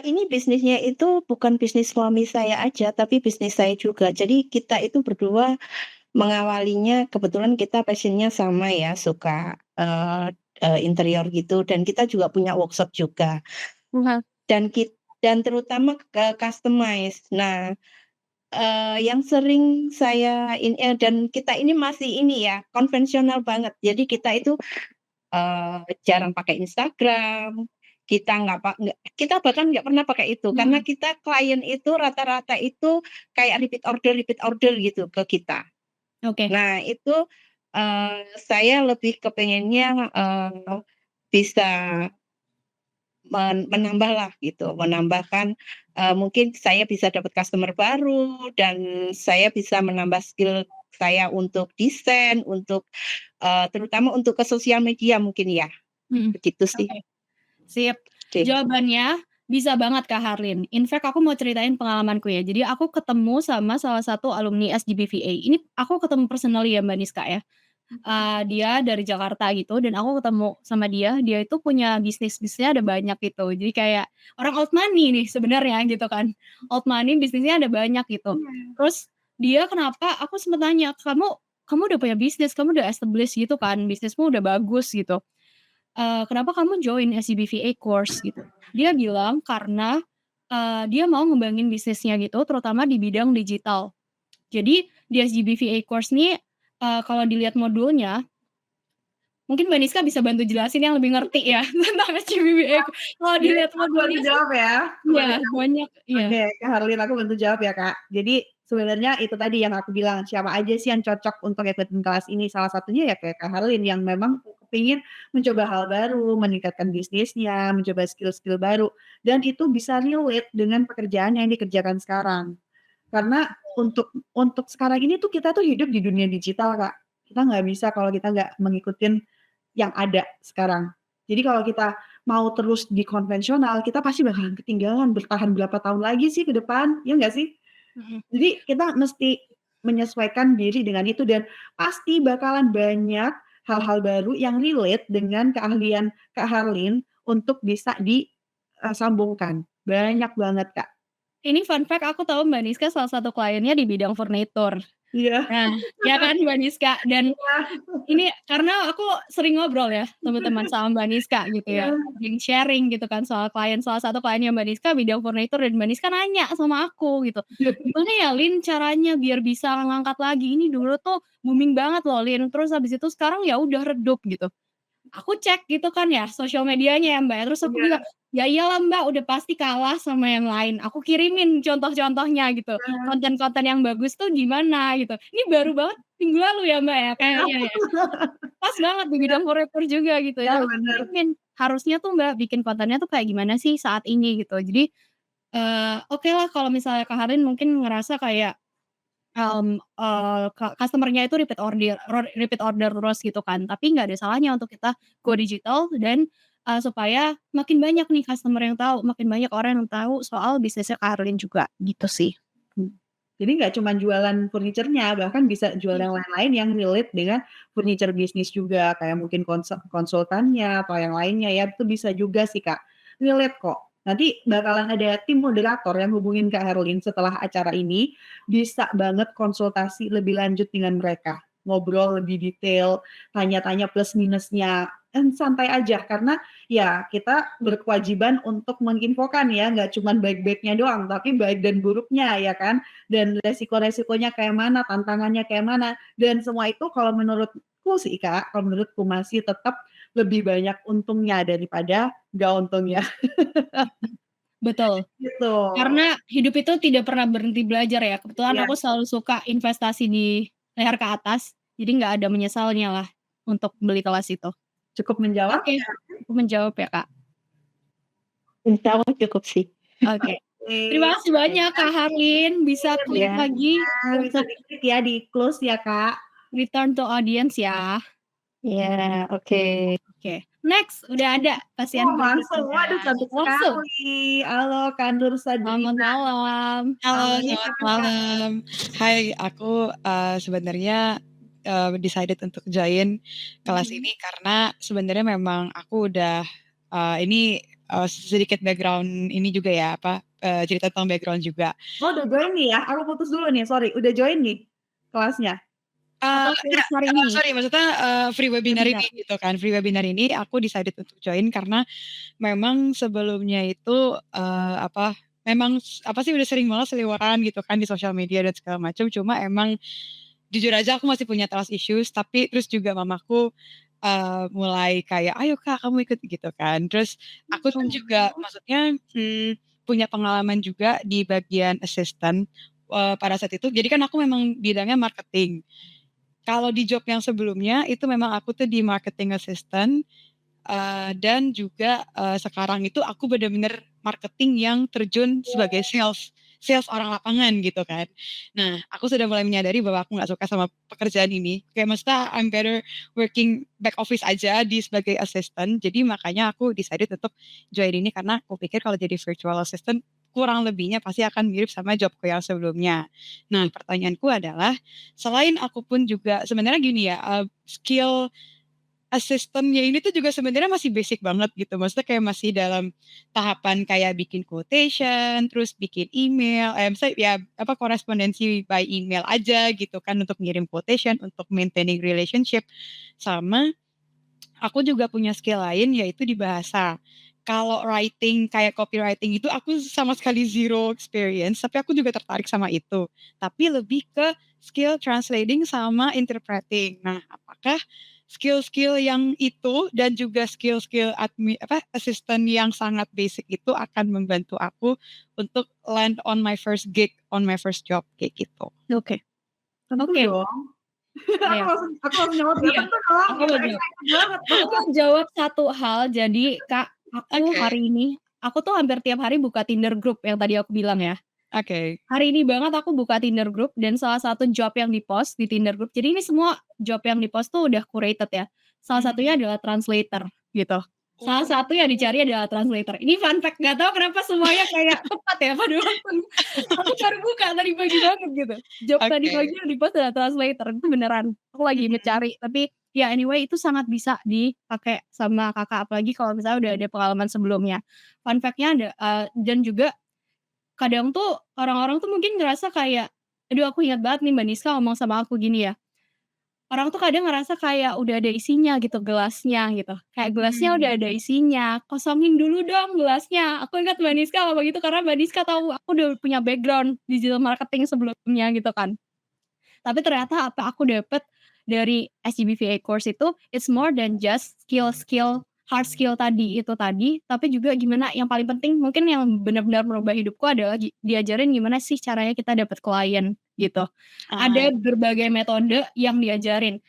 Ini bisnisnya itu bukan bisnis suami saya aja, tapi bisnis saya juga. Jadi kita itu berdua mengawalinya kebetulan kita passion-nya sama ya, suka, interior gitu dan kita juga punya workshop juga. Dan dan terutama ke customize. Nah, yang sering saya dan kita ini masih ini ya, konvensional banget. Jadi kita itu, jarang pakai Instagram, kita bahkan nggak pernah pakai itu, karena kita klien itu rata-rata itu kayak repeat order gitu ke kita. Oke. Nah itu, saya lebih kepengennya, bisa menambahlah gitu, menambahkan, mungkin saya bisa dapat customer baru dan saya bisa menambah skill saya untuk desain, untuk, terutama untuk ke sosial media mungkin ya, begitu sih. Oke. Sip. Oke. Jawabannya Bisa banget Kak Harlin. In fact aku mau ceritain pengalamanku ya. Jadi aku ketemu sama salah satu alumni SGBVA. Ini aku ketemu personally ya Mbak Niska ya. Dia dari Jakarta gitu dan aku ketemu sama dia itu punya bisnisnya ada banyak gitu. Jadi kayak orang old money nih sebenarnya gitu kan. Old money bisnisnya ada banyak gitu. Iya. Terus dia kenapa aku sempet nanya, "Kamu udah punya bisnis, kamu udah established gitu kan, bisnismu udah bagus gitu. Kenapa kamu join SCBVA course?" Gitu. Dia bilang karena, dia mau ngembangin bisnisnya gitu terutama di bidang digital. Jadi di SGBVA course nih, kalau dilihat modulnya, mungkin Mbak Niska bisa bantu jelasin yang lebih ngerti ya tentang SGBVA. Kalau Jadi dilihat aku bantu modulnya sih jawab ya, aku iya bantu jawab. banyak iya. Oke, Kak Harlin aku bantu jawab ya, Kak. Jadi sebenarnya itu tadi yang aku bilang, siapa aja sih yang cocok untuk ikutin kelas ini, salah satunya ya kayak Kak Harlin yang memang kepingin mencoba hal baru, meningkatkan bisnisnya, mencoba skill-skill baru, dan itu bisa relate dengan pekerjaan yang dikerjakan sekarang. Karena untuk sekarang ini tuh kita tuh hidup di dunia digital, Kak. Kita nggak bisa kalau kita nggak mengikutin yang ada sekarang. Jadi kalau kita mau terus di konvensional, kita pasti bakalan ketinggalan, bertahan berapa tahun lagi sih ke depan, ya nggak sih? Mhm. Jadi kita mesti menyesuaikan diri dengan itu dan pasti bakalan banyak hal-hal baru yang relate dengan keahlian Kak Harlin untuk bisa sambungkan. Banyak banget, Kak. Ini fun fact aku tahu Mbak Niska salah satu kliennya di bidang furnitur. Iya. Nah, ya kan Mbak Niska dan ini karena aku sering ngobrol ya teman-teman sama Mbak Niska gitu Iya. ya, sering sharing gitu kan soal klien salah satu kliennya Mbak Niska bidang furnitur dan Mbak Niska nanya sama aku gitu, Iya. "Gimana ya Lin caranya biar bisa ngangkat lagi? Ini dulu tuh booming banget loh Lin, terus habis itu sekarang ya udah redup," gitu. Aku cek gitu kan ya sosial medianya ya Mbak ya, terus aku bilang, Iya. "Ya iyalah Mbak udah pasti kalah sama yang lain." Aku kirimin contoh-contohnya gitu, Iya. konten-konten yang bagus tuh gimana gitu. Ini baru banget minggu lalu ya Mbak ya Iya. kayaknya ya. Pas banget di Iya. bidang furnitur juga gitu, Iya, itu aku bener. kirimin, harusnya tuh Mbak bikin kontennya tuh kayak gimana sih saat ini gitu. Jadi, okelah kalau misalnya Kak Harin mungkin ngerasa kayak, customer-nya itu repeat order terus gitu kan, tapi nggak ada salahnya untuk kita go digital dan, supaya makin banyak nih customer yang tahu, makin banyak orang yang tahu soal bisnisnya Kak Harlin juga, gitu sih. Mmm. Jadi nggak cuman jualan furniturnya, bahkan bisa jual Iya. yang lain-lain yang relate dengan furniture bisnis juga, kayak mungkin konsultannya atau yang lainnya ya, itu bisa juga sih, Kak. Relate kok. Nanti bakalan ada tim moderator yang hubungin Kak Herlin setelah acara ini, bisa banget konsultasi lebih lanjut dengan mereka. Ngobrol lebih detail, tanya-tanya plus minusnya, santai aja karena ya kita berkewajiban untuk menginfokan ya, nggak cuman baik-baiknya doang, tapi baik dan buruknya ya kan, dan resiko-resikonya kayak mana, tantangannya kayak mana, dan semua itu kalau menurutku sih Kak, kalau menurutku masih tetap lebih banyak untungnya daripada nggak untungnya. Mhm. Betul. Gitu. Karena hidup itu tidak pernah berhenti belajar ya, kebetulan Iya. aku selalu suka investasi di leher ke atas, jadi nggak ada menyesalnya lah untuk beli kelas itu. Cukup menjawab Oke, ya? aku menjawab ya, Kak. Insya Allah cukup sih. Oke. Terima Oke. kasih banyak Kak Harlin, bisa Iya, klik Ya. lagi bisa untuk di-klik ya, di-close ya, Kak. return to audience ya. Ya, oke. Oke, next udah ada pasien Oh, langsung. Waduh, berikutnya. cantik Langsung. sekali. Halo, Kak Nur Selamat Sadrina. malam. Halo, Namanya selamat siapa, Kak? malam. Hai, aku, sebenarnya, decided untuk join kelas Mhm. ini karena sebenarnya memang aku udah, ini, sedikit background ini juga ya, apa, cerita tentang background juga. Oh, udah join nih ya? Aku putus dulu nih, sorry. Udah join nih kelasnya? Atau Enggak, Course hari ini? sorry maksudnya, free webinar Webinar. ini gitu kan, free webinar ini aku decided untuk join karena memang sebelumnya itu, apa, memang apa sih, udah sering banget seliweran gitu kan di sosial media dan segala macam, cuma emang jujur aja aku masih punya trust issues, tapi terus juga mamaku, mulai kayak, "Ayo Kak, kamu ikut," gitu kan. Terus aku tuh juga maksudnya, punya pengalaman juga di bagian assistant, pada saat itu. Jadi kan aku memang bidangnya marketing. Kalau di job yang sebelumnya itu memang aku tuh di marketing assistant, dan juga, sekarang itu aku bener-bener marketing yang terjun sebagai sales. sales orang lapangan gitu kan. Nah, aku sudah mulai menyadari bahwa aku nggak suka sama pekerjaan ini. Kayak maksudnya I'm better working back office aja di sebagai assistant. Jadi makanya aku decided untuk join ini karena aku pikir kalau jadi virtual assistant kurang lebihnya pasti akan mirip sama jobku yang sebelumnya. Nah, pertanyaanku adalah selain aku pun juga sebenarnya gini ya, skill asistennya ini tuh juga sebenarnya masih basic banget gitu. Maksudnya kayak masih dalam tahapan kayak bikin quotation, terus bikin email, misalnya ya apa korespondensi by email aja gitu kan untuk ngirim quotation, untuk maintaining relationship. Sama aku juga punya skill lain yaitu di bahasa. Kalau writing kayak copywriting itu aku sama sekali zero experience, tapi aku juga tertarik sama itu. Tapi lebih ke skill translating sama interpreting. Nah, apakah skill-skill yang itu dan juga skill-skill assistant yang sangat basic itu akan membantu aku untuk land on my first gig, on my first job kayak gitu. Oke. Tentu Oke. dong. Aku Iya. langsung jawab ya, Iya, tentu dong, aku gitu, mau jawab. excited banget. Aku mau jawab satu hal, jadi Kak, aku Oke. hari ini, aku tuh hampir tiap hari buka Tinder group yang tadi aku bilang ya. Oke. Hari ini banget aku buka Tinder group dan salah satu job yang di-post di Tinder group, jadi ini semua job yang di-post tuh udah curated ya. Salah satunya adalah translator gitu. Salah satu yang dicari adalah translator. Ini fun fact, nggak tahu kenapa semuanya kayak tepat ya pada waktu aku baru buka tadi pagi banget gitu. Job tadi Oke. pagi yang di-post adalah translator, itu beneran. Aku lagi mencari, tapi ya anyway itu sangat bisa dipakai sama Kakak, apalagi kalau misalnya udah ada pengalaman sebelumnya. Fun fact-nya ada, dan juga kadang tuh orang-orang tuh mungkin ngerasa kayak, aduh aku ingat banget nih Mbak Niska ngomong sama aku gini ya, orang tuh kadang ngerasa kayak udah ada isinya gitu gelasnya gitu, kayak gelasnya udah ada isinya, kosongin dulu dong gelasnya. Aku ingat Mbak Niska ngomong gitu karena Mbak Niska tahu aku udah punya background digital marketing sebelumnya gitu kan. Tapi ternyata apa aku dapet dari SGBVA course itu, it's more than just skill-skill, hard skill itu tadi, tapi juga gimana yang paling penting mungkin yang benar-benar merubah hidupku adalah diajarin gimana sih caranya kita dapat klien, gitu. Ah, Ada berbagai metode yang diajarin,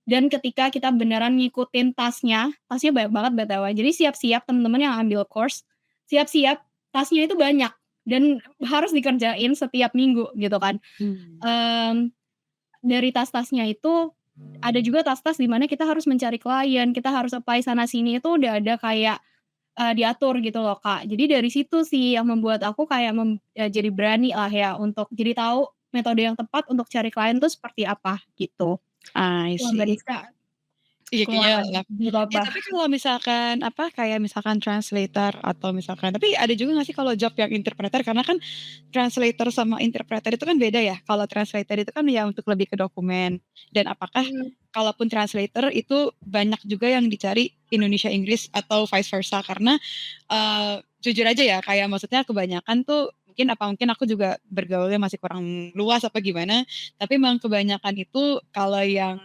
dan ketika kita beneran ngikutin tasnya banyak banget BTW. Jadi siap-siap teman-teman yang ambil course, siap-siap tasnya itu banyak dan harus dikerjain setiap minggu gitu kan. Mmm Dari tas-tasnya itu, ada juga tas-tas di mana kita harus mencari klien, kita harus apply sana sini itu udah ada kayak, diatur gitu loh, Kak. Jadi dari situ sih yang membuat aku kayak jadi berani lah ya untuk jadi tahu metode yang tepat untuk cari klien tuh seperti apa, gitu. I Wah, Mbak see. Rizka Iya keluar kayaknya lagi, ya. nggak Ya apa-apa. tapi kalau misalkan kayak misalkan translator atau misalkan tapi ada juga nggak sih kalau job yang interpreter? Karena kan translator sama interpreter itu kan beda ya. Kalau translator itu kan ya untuk lebih ke dokumen. Dan apakah Mmm, kalaupun translator itu banyak juga yang dicari Indonesia Inggris atau vice versa? Karena jujur aja ya kayak maksudnya kebanyakan tuh mungkin aku juga bergaulnya masih kurang luas apa gimana, tapi memang kebanyakan itu kalau yang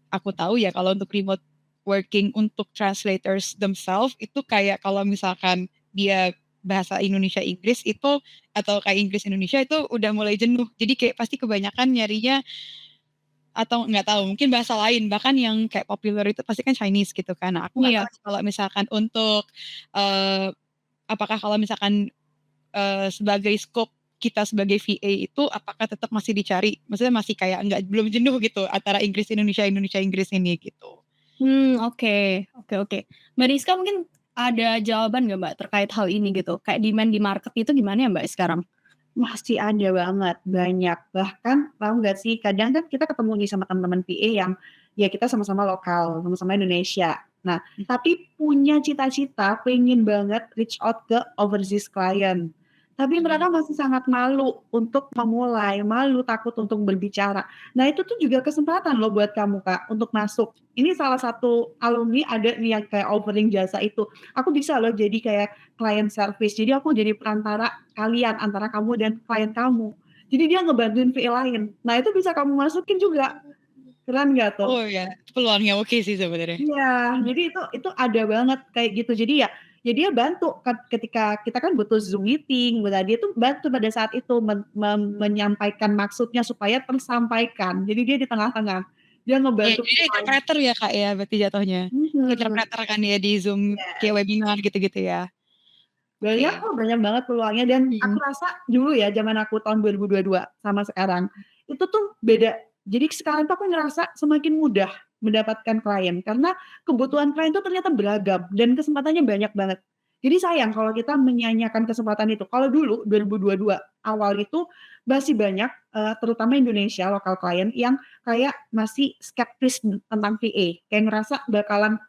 aku tahu ya kalau untuk remote working untuk translators themselves itu kayak kalau misalkan dia bahasa Indonesia Inggris itu atau kayak Inggris Indonesia itu udah mulai jenuh. Jadi kayak pasti kebanyakan nyarinya atau nggak tahu mungkin bahasa lain bahkan yang kayak populer itu pasti kan Chinese gitu kan. Nah, aku nggak tahu iya. nih kalau misalkan untuk eee, apakah kalau misalkan, sebagai scope kita sebagai VA itu apakah tetap masih dicari? Maksudnya masih kayak nggak belum jenuh gitu antara Inggris Indonesia, Indonesia Inggris ini gitu? Oke. Oke oke. Mbak Rizka mungkin ada jawaban nggak, Mbak, terkait hal ini gitu? Kayak demand di market itu gimana ya, Mbak, sekarang? Masih ada banget, banyak. Bahkan tahu nggak sih, kadang kan kita ketemu nih sama teman-teman VA yang ya kita sama-sama lokal, sama-sama Indonesia. Nah, tapi punya cita-cita pengen banget reach out ke overseas client. Tapi mereka Mhm. masih sangat malu untuk memulai, malu takut untuk berbicara. Nah, itu tuh juga kesempatan loh buat kamu, Kak, untuk masuk. Ini salah satu alumni ada nih yang kayak offering jasa itu. Aku bisa loh jadi kayak client service. Jadi aku jadi perantara kalian antara kamu dan klien kamu. Jadi dia ngebantuin VA lain. Nah, itu bisa kamu masukin juga. Keren nggak tuh? Oh ya, peluangnya oke sih sebenarnya. Iya, jadi itu ada banget kayak gitu. Jadi ya dia bantu ketika kita kan butuh Zoom meeting, nah dia tuh bantu pada saat itu menyampaikan maksudnya supaya tersampaikan. Jadi dia di tengah-tengah. Dia Iya, ngebantu jadi dia klien. interpreter ya, Kak, ya berarti jatuhnya? Mhm, Interpreter kan ya di Zoom iya. kayak webinar gitu-gitu ya? Banyak Oke. kok, banyak banget peluangnya dan aku Mhm. rasa dulu ya zaman aku tahun 2022 sama sekarang, itu tuh beda. Jadi sekarang tuh aku ngerasa semakin mudah mendapatkan klien karena kebutuhan klien tuh ternyata beragam dan kesempatannya banyak banget. Jadi sayang kalau kita menyia-nyiakan kesempatan itu. Kalau dulu 2022 awal itu masih banyak, terutama Indonesia lokal klien yang kayak masih skeptis tentang VA, kayak ngerasa bakalan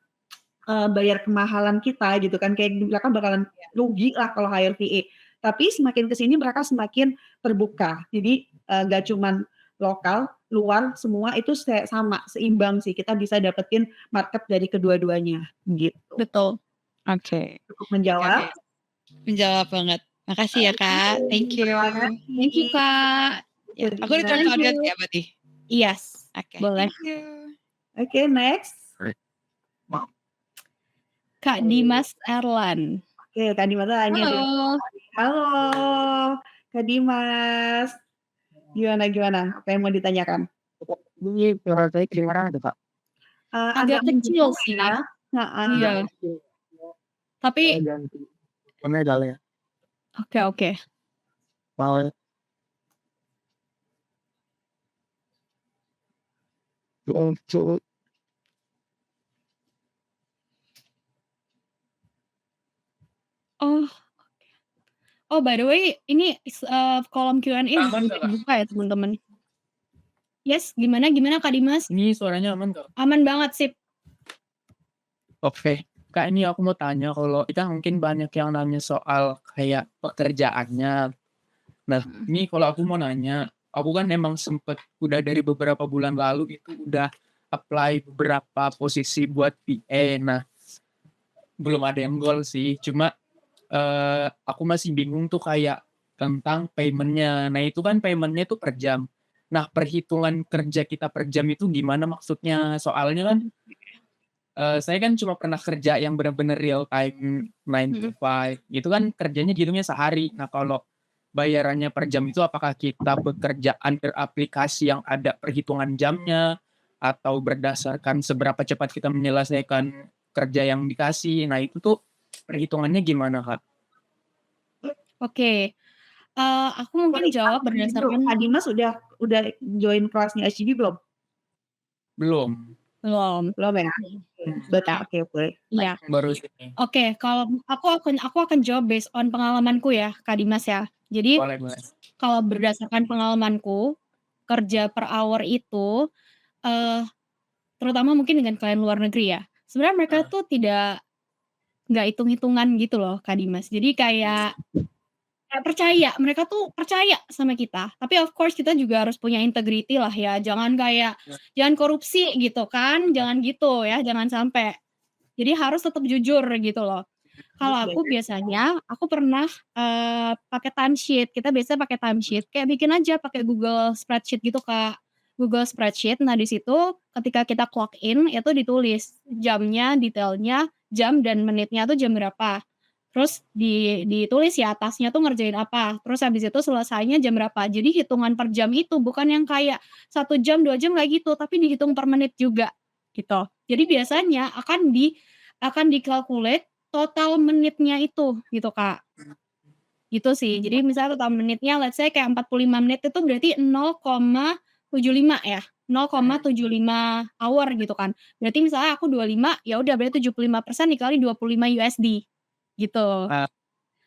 bayar kemahalan kita gitu kan, kayak mereka bakalan rugi lah kalau hire VA. Tapi semakin ke sini mereka semakin terbuka. Jadi, nggak cuman lokal, luar, semua itu sama, seimbang sih, kita bisa dapetin market dari kedua-duanya, gitu. Betul. Oke. Cukup Oke menjawab? oke. Menjawab banget. Makasih ya, Kak. Thank you. Terima Thank you, kasih. Kak. Ya, aku return Thank to audience you. ya berarti? Yes, Oke, boleh. thank you. Oke, next. Kak Dimas Erlan. Oke, Kak Dimas tanya tuh. Halo. Halo, Kak Dimas. Gimana? Apa yang mau ditanyakan? Ini suara saya kedengaran nggak, Kak? Agak Agak kecil menjauh sih. ya. Heeh. Iya. Tapi Saya ganti fontnya kali ya. oke. Mau untuk Oh. Oh, by the way, ini kolom Q&A Aman nggak, Kak? dibuka ya, teman-teman? Yes, gimana Kak Dimas? Ini suaranya aman nggak? Aman banget, sip. Oke. Kak, ini aku mau tanya, kalau kita mungkin banyak yang nanya soal kayak pekerjaannya. Nah, ini kalau aku mau nanya, aku kan emang sempet udah dari beberapa bulan lalu itu udah apply beberapa posisi buat PA. Nah, belum ada yang goal sih. Cuma aku masih bingung tuh kayak tentang payment-nya. Nah, itu kan payment-nya tuh per jam. Nah, perhitungan kerja kita per jam itu gimana maksudnya? Soalnya kan saya kan cuma pernah kerja yang benar-benar real time 9 to 5, itu kan kerjanya dihitungnya sehari. Nah, kalau bayarannya per jam itu apakah kita bekerja under aplikasi yang ada perhitungan jamnya, atau berdasarkan seberapa cepat kita menyelesaikan kerja yang dikasih. Nah, itu tuh perhitungannya gimana, Kak? Oke. Aku mungkin jawab berdasarkan Kak Dimas udah join kelasnya HGB belum? Belum. belum. Belum ya? Oke. Iya. Baru sini. Oke, kalau aku akan jawab based on pengalamanku ya, Kak Dimas ya. Jadi Boleh. kalau berdasarkan pengalamanku, kerja per hour itu, terutama mungkin dengan klien luar negeri ya, sebenarnya mereka tuh nggak hitung-hitungan gitu loh, Kak Dimas. Jadi kayak percaya, mereka tuh percaya sama kita. Tapi of course kita juga harus punya integrity lah ya, jangan korupsi gitu kan, jangan gitu ya, jangan sampai. Jadi harus tetap jujur gitu loh. Kalau aku biasanya, aku pernah, pakai timesheet, kita biasanya pakai timesheet, kayak bikin aja pakai Google Spreadsheet gitu, Kak. Google Spreadsheet, nah di situ ketika kita clock in, itu ditulis jamnya, detailnya, jam dan menitnya tuh jam berapa. Terus ditulis ya atasnya tuh ngerjain apa, terus habis itu selesainya jam berapa. Jadi hitungan per jam itu bukan yang kayak 1 jam, 2 jam nggak gitu, tapi dihitung per menit juga, gitu. Jadi biasanya akan dikalkulate total menitnya itu, gitu, Kak. Gitu sih. Jadi misalnya total menitnya let's say kayak 45 menit itu berarti 0,75 ya, 0,75 hour gitu kan. Berarti misalnya aku 25, ya udah berarti 75% dikali $25 gitu. Ah.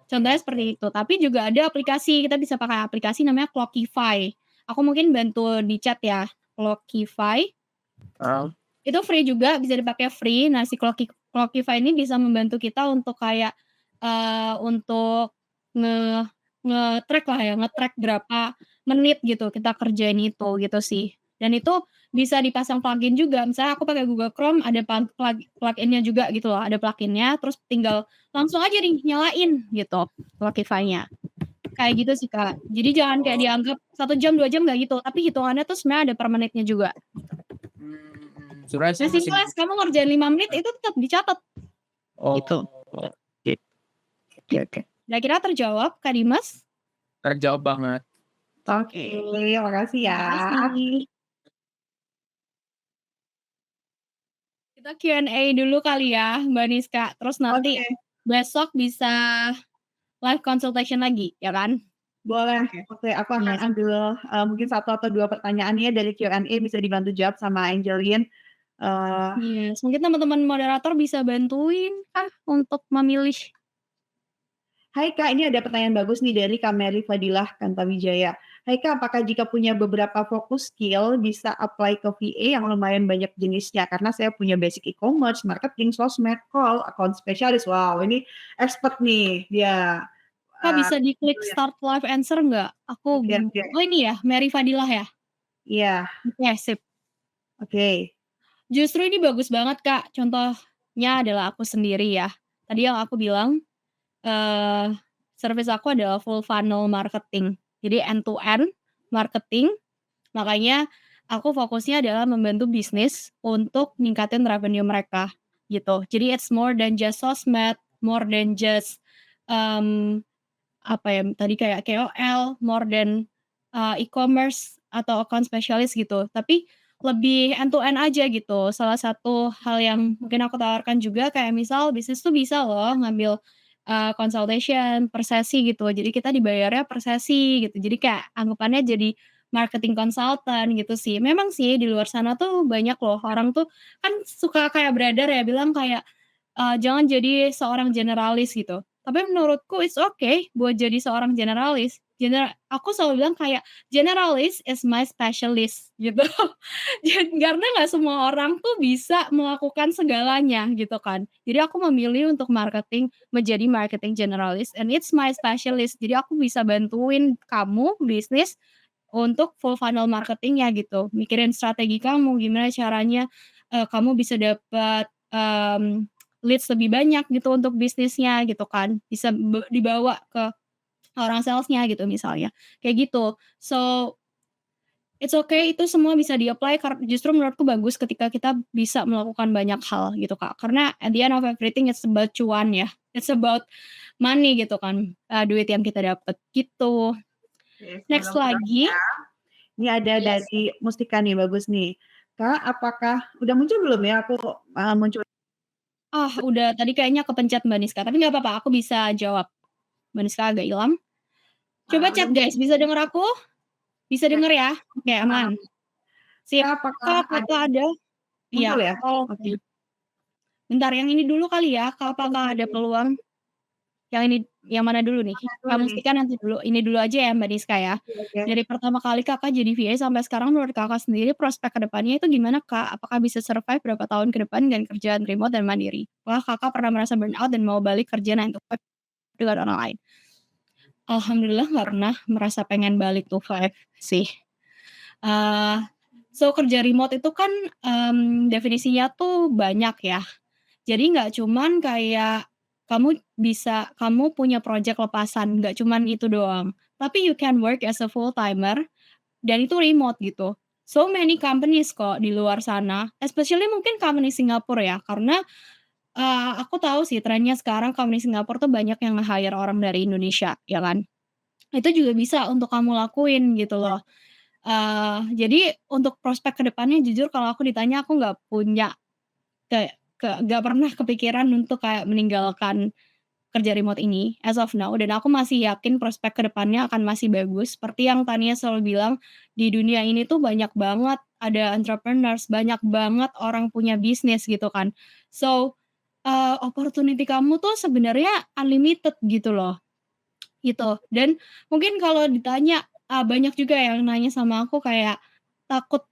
Contohnya seperti itu. Tapi juga ada aplikasi, kita bisa pakai aplikasi namanya Clockify. Aku mungkin bantu di chat ya, Clockify. Itu free juga, bisa dipakai free. Nah, si Clockify ini bisa membantu kita untuk kayak, untuk nge-track lah ya, nge-track berapa menit gitu kita kerjain itu, gitu sih. Dan itu bisa dipasang plugin juga, misalnya aku pakai Google Chrome ada plugin-nya juga gitu loh, ada plugin-nya, terus tinggal langsung aja nih nyalain gitu, Clockify-nya. Kayak gitu sih, Kak. Jadi jangan kayak dianggap 1 jam, 2 jam nggak gitu, tapi hitungannya tuh sebenarnya ada per menitnya juga. Sebenarnya Masih kelas kamu ngerjain 5 menit itu tetap dicatat. Gitu. Oke. Kira-kira terjawab, Kak Dimas? Terjawab banget. Oke, makasih ya. Makasih. Kita Q&A dulu kali ya, Mbak Niska. Terus nanti besok bisa live consultation lagi, ya kan? Boleh. Oke. Oke, aku akan Yes. ambil, mungkin 1 atau 2 pertanyaannya dari Q&A bisa dibantu jawab sama Angelin. Yes, mungkin teman-teman moderator bisa bantuin kah untuk memilih? Hai Kak, ini ada pertanyaan bagus nih dari Kak Mary Fadilah Kantawijaya. Hai Kak, apakah jika punya beberapa fokus skill bisa apply ke VA yang lumayan banyak jenisnya? Karena saya punya basic e-commerce, marketing, sosmed, call, account specialist. Wow, ini expert nih dia. Kak bisa Itu diklik ya. start live answer nggak? Aku Oke, oke. oh ini ya, Mary Fadilah ya? Iya, Oke, sip. oke. Justru ini bagus banget, Kak. Contohnya adalah aku sendiri ya. Tadi yang aku bilang, service aku adalah full funnel marketing. Jadi end to end marketing, makanya aku fokusnya adalah membantu bisnis untuk ningkatin revenue mereka, gitu. Jadi it's more than just sosmed, more than just, mmm, apa ya, tadi kayak KOL, more than, e-commerce atau account specialist gitu. Tapi lebih end to end aja gitu. Salah satu hal yang mungkin aku tawarkan juga kayak misal bisnis tuh bisa loh ngambil, consultation per sesi gitu. Jadi kita dibayarnya per sesi gitu. Jadi kayak anggapannya jadi marketing consultant gitu sih. Memang sih di luar sana tuh banyak loh orang tuh kan suka kayak beredar ya bilang kayak, jangan jadi seorang generalis gitu. Tapi menurutku it's okay buat jadi seorang generalis. Aku selalu bilang kayak, "Generalist is my specialist," gitu. Karena nggak semua orang tuh bisa melakukan segalanya gitu kan. Jadi aku memilih untuk menjadi marketing generalist and it's my specialist. Jadi aku bisa bantuin kamu bisnis untuk full funnel marketing-nya gitu. Mikirin strategi kamu, gimana caranya, kamu bisa dapat, leads lebih banyak gitu untuk bisnisnya gitu kan. Bisa dibawa ke orang sales-nya gitu misalnya, kayak gitu. So, it's okay itu semua bisa di-apply justru menurutku bagus ketika kita bisa melakukan banyak hal gitu, Kak. Karena at the end of everything it's about cuan ya, it's about money gitu kan, duit yang kita dapat gitu. Oke, Next mudah-mudahan lagi ya. Ini ada yes. dari Mustika nih, bagus nih. Kak, apakah udah muncul belum ya? Aku, muncul. Udah tadi kayaknya kepencet Mbak Niska, tapi nggak apa-apa aku bisa jawab. Mbak Niska agak hilang. Coba Udah chat guys, bisa denger aku? Bisa muncul. denger ya? Oke aman. Sip. Kak, apakah Kak, apakah ada muncul iya, ya? Oke. bentar yang ini dulu kali ya, Kak, apakah ada peluang? Yang ini yang mana dulu nih? Dulu Kak nih. Mustika nanti dulu, ini dulu aja ya Mbak Niska ya. Oke. Dari pertama kali Kakak jadi VA sampai sekarang menurut Kakak sendiri prospek ke depannya itu gimana, Kak? Apakah bisa survive berapa tahun ke depan dengan kerjaan remote dan mandiri? Apakah Kakak pernah merasa burnout dan mau balik kerja 9 to 5 dengan orang lain? Alhamdulillah nggak pernah merasa pengen balik to 5 sih. So kerja remote itu kan, definisinya tuh banyak ya. Jadi nggak cuman kayak kamu punya project lepasan, nggak cuman itu doang. Tapi you can work as a full timer dan itu remote gitu. So many companies kok di luar sana, especially mungkin company Singapura ya, karena, aku tahu sih trennya sekarang company Singapura tuh banyak yang nge-hire orang dari Indonesia, ya kan. Itu juga bisa untuk kamu lakuin gitu loh. Jadi untuk prospek ke depannya jujur kalau aku ditanya aku nggak punya kayak nggak pernah kepikiran untuk kayak meninggalkan kerja remote ini as of now dan aku masih yakin prospek ke depannya akan masih bagus. Seperti yang Tania selalu bilang, di dunia ini tuh banyak banget ada entrepreneurs, banyak banget orang punya bisnis gitu kan. So, opportunity kamu tuh sebenarnya unlimited gitu loh, gitu. Dan mungkin kalau ditanya, banyak juga yang nanya sama aku kayak takut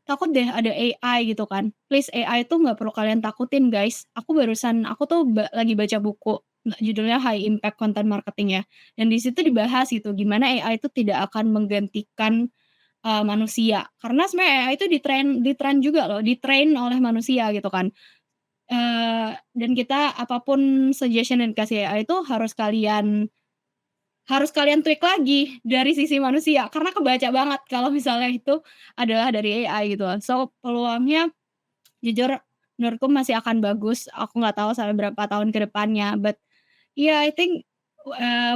takut deh ada AI gitu kan. Please AI itu nggak perlu kalian takutin guys. Aku tuh lagi baca buku, judulnya High Impact Content Marketing ya, dan di situ dibahas gitu gimana AI itu tidak akan menggantikan, manusia. Karena sebenarnya AI itu di-train juga loh, di-train oleh manusia gitu kan. Dan kita apapun suggestion yang dikasih AI itu harus kalian tweak lagi dari sisi manusia, karena kebaca banget kalau misalnya itu adalah dari AI gitu kan. So, peluangnya jujur menurutku masih akan bagus, aku nggak tahu sampai berapa tahun ke depannya, but yeah, I think,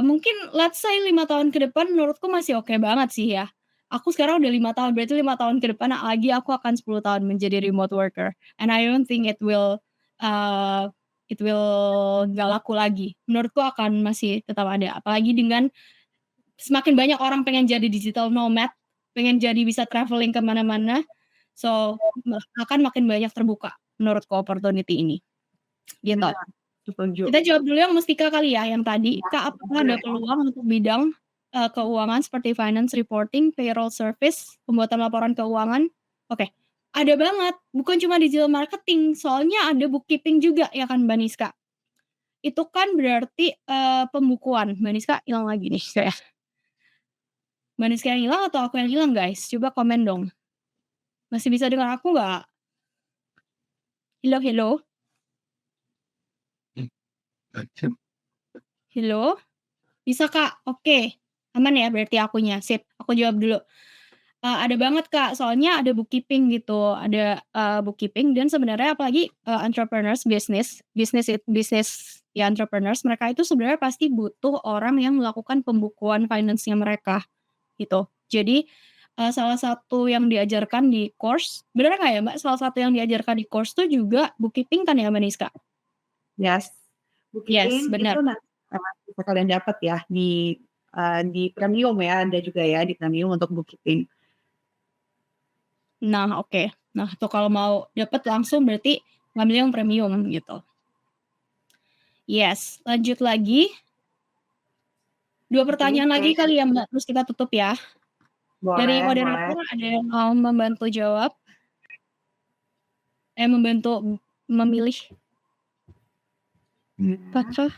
mungkin let's say 5 tahun ke depan menurutku masih oke banget sih ya. Aku sekarang udah 5 tahun, berarti 5 tahun ke depan lagi aku akan 10 tahun menjadi remote worker and I don't think uh, nggak laku lagi. Menurutku akan masih tetap ada, apalagi dengan semakin banyak orang pengen jadi digital nomad, pengen jadi bisa traveling ke mana-mana, so akan makin banyak terbuka menurutku opportunity ini, gitu. Benar, setuju. Kita jawab dulu yang Mustika kali ya, yang tadi. Kak, apakah ada peluang untuk bidang keuangan seperti finance reporting, payroll service, pembuatan laporan keuangan? Oke, ada banget. Bukan cuma digital marketing, soalnya ada bookkeeping juga ya kan Mbak Niska. Itu kan berarti pembukuan. Mbak Niska hilang lagi nih kayak. Mbak Niska yang hilang atau aku yang hilang guys? Coba komen dong. Masih bisa dengar aku nggak? Halo, halo. Halo? Bisa Kak? Oke. Aman ya berarti akunya? Sip, aku jawab dulu. Ada banget Kak, soalnya ada bookkeeping gitu, ada bookkeeping dan sebenarnya apalagi entrepreneurs bisnis ya entrepreneurs, mereka itu sebenarnya pasti butuh orang yang melakukan pembukuan finance-nya mereka, gitu. Jadi, salah satu yang diajarkan di course bener nggak ya Mbak, salah satu yang diajarkan di course tuh juga bookkeeping kan ya Mbak Niska? Yes, Yes, bookkeeping benar. itu nanti bisa kalian dapat ya di premium ya, ada juga ya di premium untuk bookkeeping. Nah, oke. Nah, tuh kalau mau dapet langsung berarti ngambil yang premium gitu. Yes, lanjut lagi. 2 pertanyaan lagi kali ya Mbak, terus kita tutup ya. Dari Boleh, moderator boleh. ada yang mau membantu jawab? Membantu memilih? Apa?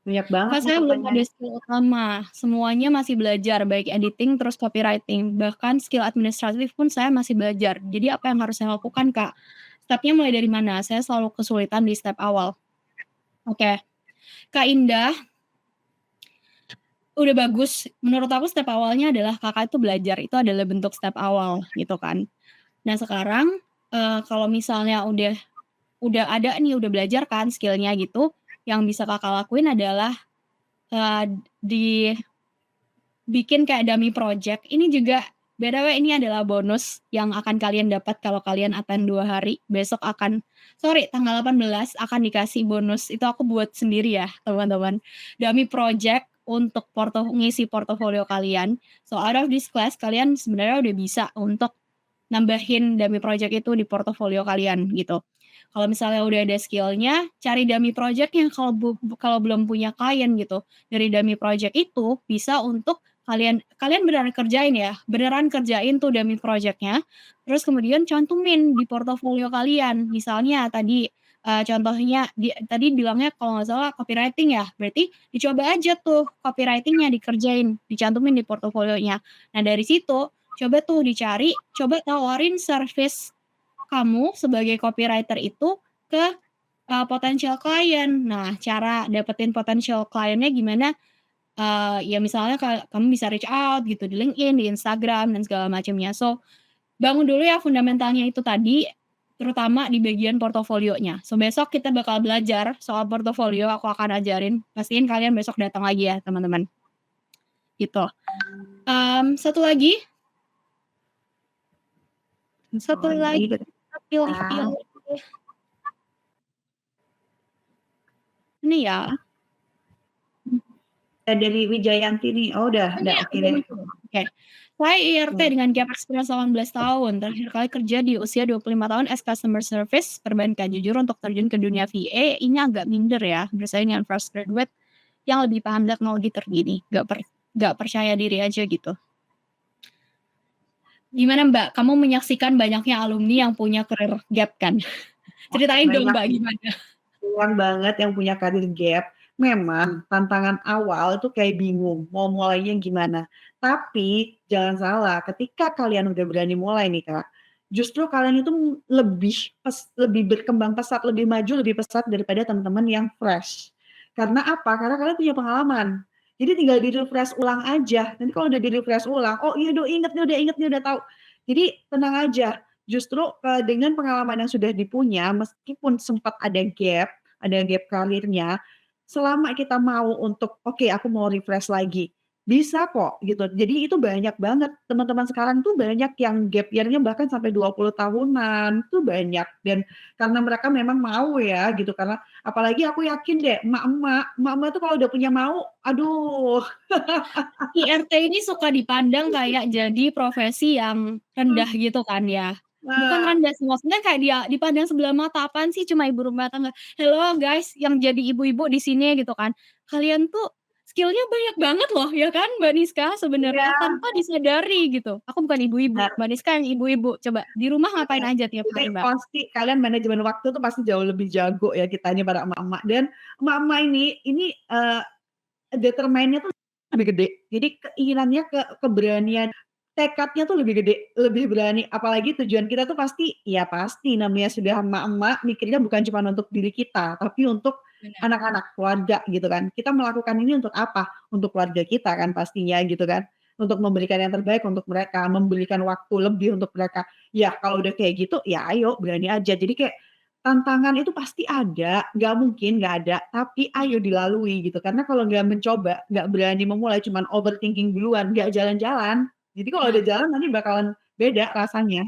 Banyak banget Kak, nih saya belum ada pertanyaan. skill utama, semuanya masih belajar, baik editing terus copywriting, bahkan skill administratif pun saya masih belajar. Jadi apa yang harus saya lakukan, Kak? Step-nya mulai dari mana? Saya selalu kesulitan di step awal. Oke. Kak Indah, udah bagus. Menurut aku step awalnya adalah Kakak itu belajar, itu adalah bentuk step awal gitu kan. Nah sekarang kalau misalnya udah ada nih, udah belajar kan skill-nya gitu, yang bisa Kakak lakuin adalah bikin kayak dummy project. Ini juga BTW ini adalah bonus yang akan kalian dapat kalau kalian attend 2 hari. Besok tanggal 18 akan dikasih bonus. Itu aku buat sendiri ya, teman-teman. Dummy project untuk ngisi portofolio kalian. So out of this class kalian sebenarnya udah bisa untuk nambahin dummy project itu di portofolio kalian gitu. Kalau misalnya udah ada skill-nya, cari dummy project yang kalau belum punya klien gitu. Dari dummy project itu bisa untuk kalian beneran kerjain tuh dummy project-nya, terus kemudian cantumin di portofolio kalian. Misalnya tadi contohnya tadi bilangnya kalau nggak salah copywriting ya, berarti dicoba aja tuh copywriting-nya dikerjain, dicantumin di portofolionya. Nah dari situ coba tuh dicari, coba tawarin service kamu sebagai copywriter itu ke potential klien. Nah cara dapetin potential kliennya gimana? Ya misalnya kamu bisa reach out gitu di LinkedIn, di Instagram, dan segala macamnya. So, bangun dulu ya fundamentalnya itu tadi, terutama di bagian portofolionya. So, besok kita bakal belajar soal portofolio, aku akan ajarin. Pastiin kalian besok datang lagi ya, teman-teman. Gitu. Satu lagi. Pilih. Ini ya. Dari Wijayanti nih. Oh udah oke deh. Oke. Saya IRT dengan gap experience 18 tahun. Terakhir kali kerja di usia 25 tahun as customer service perbankan. Jujur untuk terjun ke dunia VA ini agak minder ya. Bersaing dengan fresh graduate yang lebih paham teknologi terkini. Gak percaya diri aja gitu. Gimana Mbak? Kamu menyaksikan banyaknya alumni yang punya career gap kan? Ceritain dong Mbak gimana? Banyak banget yang punya career gap. Memang tantangan awal itu kayak bingung mau mulainya gimana. Tapi jangan salah, ketika kalian udah berani mulai nih Kak, justru kalian itu lebih berkembang pesat, lebih maju, lebih pesat daripada teman-teman yang fresh. Karena apa? Karena kalian punya pengalaman. Jadi tinggal di-refresh ulang aja. Nanti kalau udah di-refresh ulang, oh iya udah inget nih, udah tahu. Jadi tenang aja. Justru dengan pengalaman yang sudah dipunya, meskipun sempat ada gap karirnya, selama kita mau untuk, oke aku mau refresh lagi, Bisa kok gitu. Jadi itu banyak banget teman-teman sekarang tuh banyak yang gap year-nya bahkan sampai 20 tahunan, tuh banyak dan karena mereka memang mau ya gitu karena apalagi aku yakin deh emak-emak tuh kalau udah punya mau, aduh. IRT ini suka dipandang kayak jadi profesi yang rendah gitu kan ya. Bukan Nah, rendah sih, maksudnya kayak dia dipandang sebelah mata, "Apaan sih cuma ibu rumah tangga." Hello guys yang jadi ibu-ibu di sini gitu kan. Kalian tuh skill-nya banyak banget loh ya kan Mbak Niska iya, sebenarnya tanpa disadari gitu. Aku bukan ibu-ibu, benar. Mbak Niska yang ibu-ibu. Coba di rumah ngapain Bener, aja tiap itu hari, Mbak? pasti kalian manajemen waktu tuh pasti jauh lebih jago ya kitanya para emak-emak dan emak-emak ini, determine-nya tuh lebih gede. Jadi keinginannya, keberanian, tekadnya tuh lebih gede, lebih berani. Apalagi tujuan kita tuh pasti ya pasti namanya sudah emak-emak mikirnya bukan cuma untuk diri kita, tapi untuk Benar. anak-anak, keluarga gitu kan. Kita melakukan ini untuk apa? Untuk keluarga kita kan pastinya gitu kan. Untuk memberikan yang terbaik untuk mereka, memberikan waktu lebih untuk mereka. Ya kalau udah kayak gitu, ya ayo berani aja. Jadi kayak tantangan itu pasti ada, nggak mungkin nggak ada, tapi ayo dilalui gitu. Karena kalau nggak mencoba, nggak berani memulai, cuman overthinking duluan, nggak jalan-jalan. Jadi kalau Nah, udah jalan nanti bakalan beda rasanya,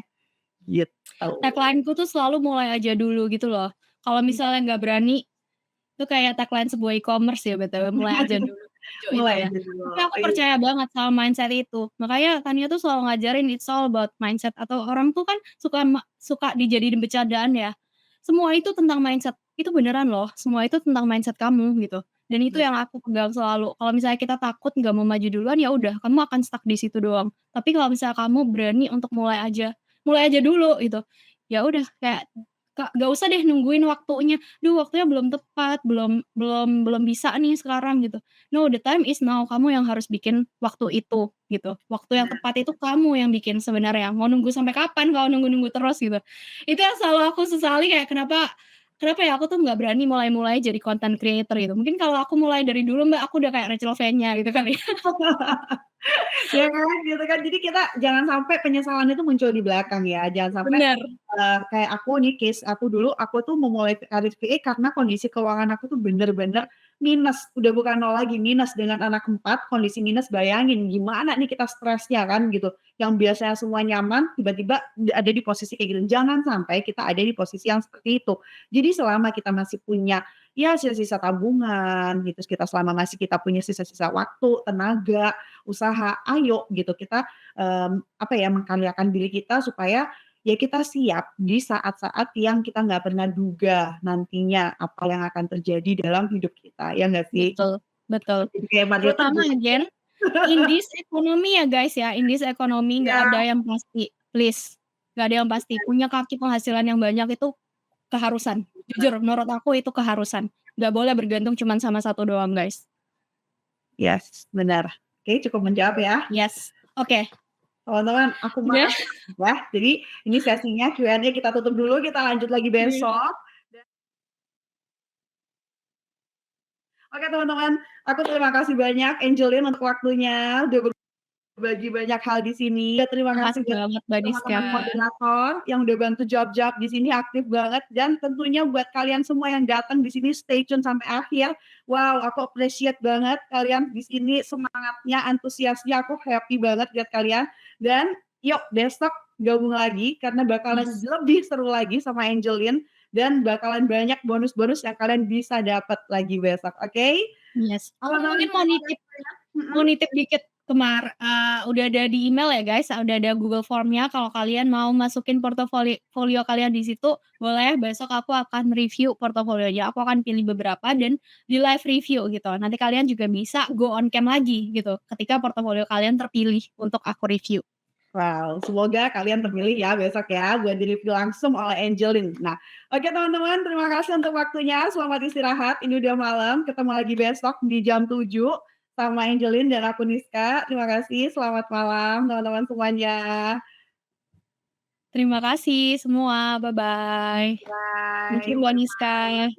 gitu. tagline-ku tuh selalu mulai aja dulu gitu loh. Kalau misalnya nggak berani, itu kayak tagline sebuah e-commerce ya BTW, mulai aja dulu, lucu itu Mulai ya. aja dulu, Tapi aku iya. percaya banget sama mindset itu. Makanya Tania tuh selalu ngajarin it's all about mindset atau orang tuh kan suka dijadiin bercandaan ya. Semua itu tentang mindset. Itu beneran loh, semua itu tentang mindset kamu gitu. Dan itu yang aku pegang selalu. Kalau misalnya kita takut nggak mau maju duluan, ya udah kamu akan stuck di situ doang. Tapi kalau misalnya kamu berani untuk mulai aja dulu gitu. Ya udah kayak nggak usah deh nungguin waktunya, "Duh waktunya belum tepat, belum bisa nih sekarang," gitu. No, the time is now, kamu yang harus bikin waktu itu, gitu. Waktu yang tepat itu kamu yang bikin sebenarnya, mau nunggu sampai kapan kalau nunggu-nunggu terus gitu. Itu yang selalu aku sesali kayak kenapa kenapa ya aku tuh nggak berani mulai-mulai jadi content creator gitu. Mungkin kalau aku mulai dari dulu Mbak, aku udah kayak Rachel Fenya gitu kali ya. Ya kan, gitu kan. Jadi kita jangan sampai penyesalan itu muncul di belakang ya, jangan sampai, Bener. kayak aku nih case aku dulu, aku tuh memulai karir VA karena kondisi keuangan aku tuh bener-bener minus, udah bukan nol lagi, minus dengan anak 4 kondisi minus bayangin gimana nih kita stresnya kan gitu. Yang biasanya semua nyaman, tiba-tiba ada di posisi kayak gitu. Jangan sampai kita ada di posisi yang seperti itu. Jadi selama kita masih punya, ya sisa-sisa tabungan gitu, selama masih kita punya sisa-sisa waktu, tenaga, usaha, ayo gitu kita, apa ya, mengkaryakan diri kita supaya ya kita siap di saat-saat yang kita nggak pernah duga nantinya apa yang akan terjadi dalam hidup kita, ya nggak sih? Betul betul. Jadi kayak Mario Terutama Teguh. again, in this economy ya guys ya, in this economy Iya, nggak ada yang pasti, please, nggak ada yang pasti. Punya kaki penghasilan yang banyak itu keharusan. Jujur menurut aku itu keharusan. Nggak boleh bergantung cuman sama satu doang guys. yes, benar. Oke, cukup menjawab ya. Yes, oke. Teman-teman, aku Udah? makasih ya. Jadi ini sesinya Q&A kita tutup dulu, kita lanjut lagi Iya. besok. Oke teman-teman, aku terima kasih banyak Angelin untuk waktunya, udah berbagi banyak hal di sini. Terima kasih Makasih buat banget Mbak Niska. teman-teman moderator yang udah bantu jawab-jawab di sini aktif banget dan tentunya buat kalian semua yang datang di sini stay tune sampai akhir. Wow, aku appreciate banget kalian di sini semangatnya, antusiasnya, aku happy banget lihat kalian. Dan yuk besok gabung lagi karena bakalan Yes. lebih seru lagi sama Angelin dan bakalan banyak bonus-bonus yang kalian bisa dapat lagi besok. Oke? Yes. Aku Teman-teman mungkin mau mhm. nitip dikit udah ada di email ya guys, udah ada Google Form-nya kalau kalian mau masukin portofolio kalian di situ, boleh besok aku akan review portofolionya. Aku akan pilih beberapa dan di live review gitu. Nanti kalian juga bisa go on cam lagi gitu, ketika portofolio kalian terpilih untuk aku review. Wow, semoga kalian terpilih ya besok ya buat di-review langsung oleh Angelin. Nah, oke teman-teman, terima kasih untuk waktunya. Selamat istirahat. Ini udah malam. Ketemu lagi besok di jam 7 sama Angelin dan aku Niska. Terima kasih. Selamat malam teman-teman semuanya. Terima kasih semua, bye-bye. Thank Bye. you Mbak Niska.